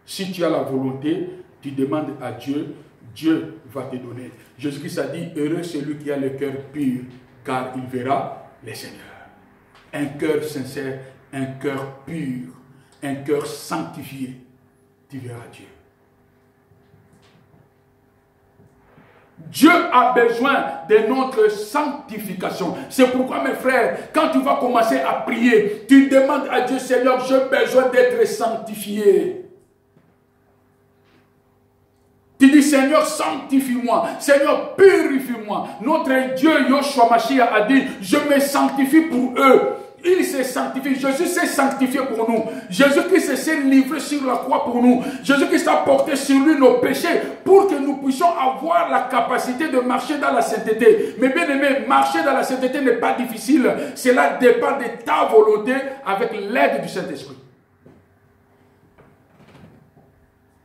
Speaker 1: Si tu as la volonté, tu demandes à Dieu, Dieu va te donner. Jésus-Christ a dit, heureux celui qui a le cœur pur, car il verra le Seigneur. Un cœur sincère, un cœur pur, un cœur sanctifié, tu verras Dieu. Dieu a besoin de notre sanctification. C'est pourquoi mes frères, quand tu vas commencer à prier, tu demandes à Dieu, Seigneur, j'ai besoin d'être sanctifié. Tu dis, Seigneur, sanctifie-moi. Seigneur, purifie-moi. Notre Dieu, Yoshua Mashiach, a dit, je me sanctifie pour eux. Il s'est sanctifié. Jésus s'est sanctifié pour nous. Jésus-Christ s'est livré sur la croix pour nous. Jésus-Christ a porté sur lui nos péchés pour que nous puissions avoir la capacité de marcher dans la sainteté. Mais bien aimé, marcher dans la sainteté n'est pas difficile. Cela dépend de ta volonté avec l'aide du Saint-Esprit.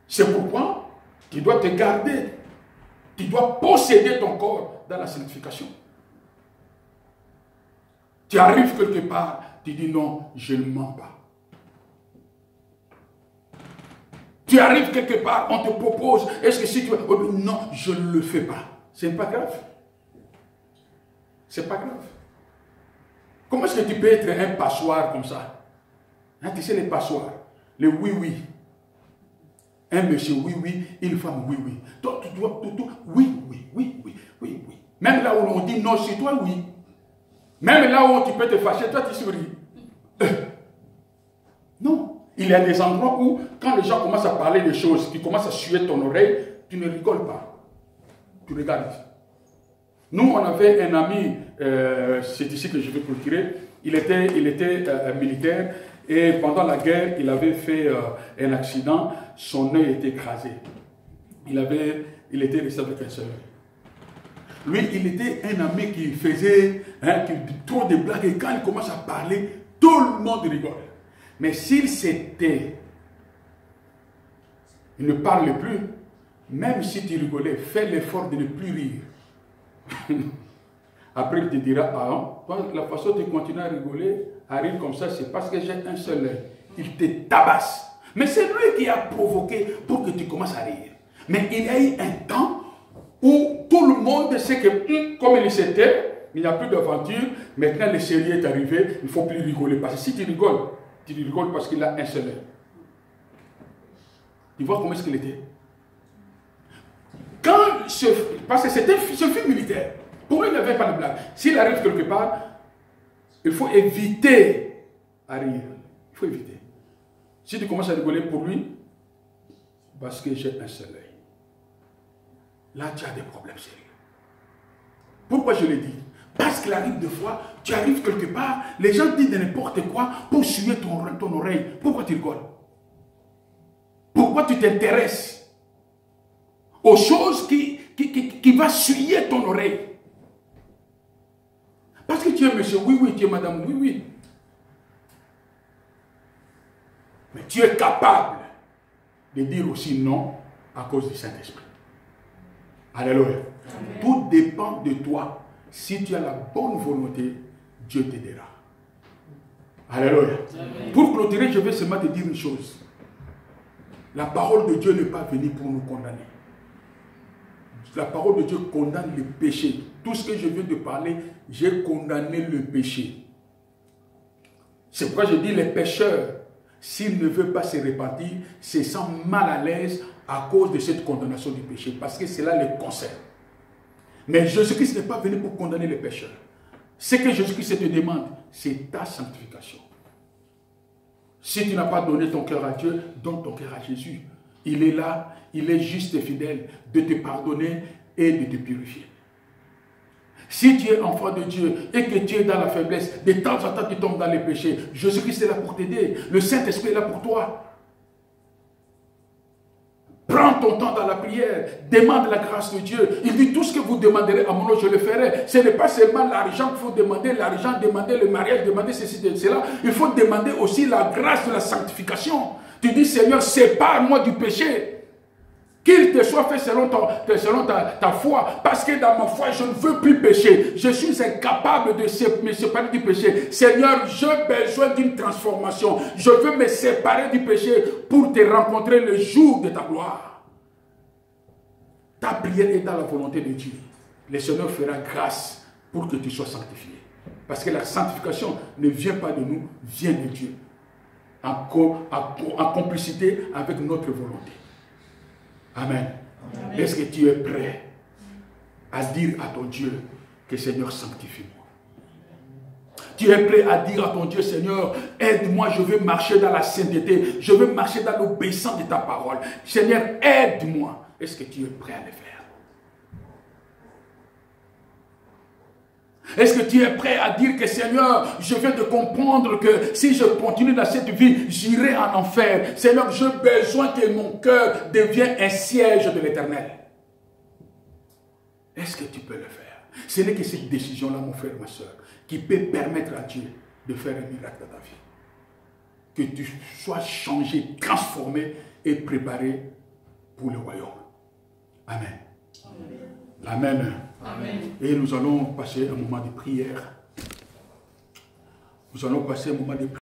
Speaker 1: C'est pourquoi tu dois te garder. Tu dois posséder ton corps dans la sanctification. Tu arrives quelque part, tu dis non, je ne mens pas. Tu arrives quelque part, on te propose, est-ce que si tu veux, non, je ne le fais pas. Ce n'est pas grave. C'est pas grave. Comment est-ce que tu peux être un passoire comme ça? Hein, tu sais les passoires, les oui-oui. Un monsieur oui-oui, une femme oui-oui. Toi, tu dois tout, oui. Même là où on dit non, c'est toi oui. Même là où tu peux te fâcher, toi tu souris. Non. Il y a des endroits où, quand les gens commencent à parler des choses, tu commences à suer ton oreille, tu ne rigoles pas. Tu regardes. Nous, on avait un ami, c'est ici que je vais clôturer, il était militaire et pendant la guerre, il avait fait un accident, son œil était écrasé. Il était resté avec un seul œil. Lui, il était un ami qui faisait trop de blagues et quand il commence à parler, tout le monde rigole. Mais s'il s'était, il ne parle plus, même si tu rigolais, fais l'effort de ne plus rire. Après, il te dira, ah, toi, la façon dont tu continues à rigoler, à rire comme ça, c'est parce que j'ai un seul œil. Il te tabasse. Mais c'est lui qui a provoqué pour que tu commences à rire. Mais il y a eu un temps où tout le monde sait que, comme il s'était, il n'y a plus d'aventure, maintenant le sérieux est arrivé, il ne faut plus rigoler. Parce que si tu rigoles parce qu'il a un seul œil. Tu vois comment est-ce qu'il était? Parce que c'était ce film militaire. Pour lui, il n'avait pas de blague. S'il arrive quelque part, il faut éviter à rire. Il faut éviter. Si tu commences à rigoler pour lui, parce que j'ai un seul œil. Là, tu as des problèmes sérieux. Pourquoi je le dis? Parce qu'il arrive des fois, tu arrives quelque part, les gens disent de n'importe quoi pour suer ton oreille. Pourquoi tu rigoles? Pourquoi tu t'intéresses aux choses qui vont suyer ton oreille? Parce que tu es monsieur, oui, tu es madame, oui. Mais tu es capable de dire aussi non à cause du Saint-Esprit. Alléluia. Amen. Tout dépend de toi. Si tu as la bonne volonté, Dieu t'aidera. Alléluia. Amen. Pour clôturer, je vais seulement te dire une chose. La parole de Dieu n'est pas venue pour nous condamner. La parole de Dieu condamne le péché. Tout ce que je viens de parler, j'ai condamné le péché. C'est pourquoi je dis les pécheurs, s'ils ne veulent pas se repentir, se sentent mal à l'aise à cause de cette condamnation du péché, parce que cela les concerne. Mais Jésus-Christ n'est pas venu pour condamner les pécheurs. Ce que Jésus-Christ te demande, c'est ta sanctification. Si tu n'as pas donné ton cœur à Dieu, donne ton cœur à Jésus. Il est là, il est juste et fidèle de te pardonner et de te purifier. Si tu es enfant de Dieu et que tu es dans la faiblesse, de temps en temps tu tombes dans les péchés, Jésus-Christ est là pour t'aider. Le Saint-Esprit est là pour toi. Prends ton temps dans la prière, demande la grâce de Dieu. Il dit tout ce que vous demanderez à mon nom, je le ferai. Ce n'est pas seulement l'argent qu'il faut demander, demander le mariage, demander ceci, cela. Il faut demander aussi la grâce de la sanctification. Tu dis Seigneur, sépare-moi du péché. Qu'il te soit fait selon ta foi. Parce que dans ma foi, je ne veux plus pécher. Je suis incapable de me séparer du péché. Seigneur, j'ai besoin d'une transformation. Je veux me séparer du péché pour te rencontrer le jour de ta gloire. Ta prière est dans la volonté de Dieu. Le Seigneur fera grâce pour que tu sois sanctifié. Parce que la sanctification ne vient pas de nous, vient de Dieu. En complicité avec notre volonté. Amen. Amen. Est-ce que tu es prêt à dire à ton Dieu que Seigneur sanctifie-moi? Tu es prêt à dire à ton Dieu, Seigneur, aide-moi, je veux marcher dans la sainteté, je veux marcher dans l'obéissance de ta parole. Seigneur, aide-moi. Est-ce que tu es prêt à le faire? Est-ce que tu es prêt à dire que Seigneur, je viens de comprendre que si je continue dans cette vie, j'irai en enfer. Seigneur, j'ai besoin que mon cœur devienne un siège de l'Éternel. Est-ce que tu peux le faire? Ce n'est que cette décision-là, mon frère, ma soeur, qui peut permettre à Dieu de faire un miracle dans ta vie. Que tu sois changé, transformé et préparé pour le royaume. Amen. Amen. Amen. Et nous allons passer un moment de prière. Nous allons passer un moment de prière.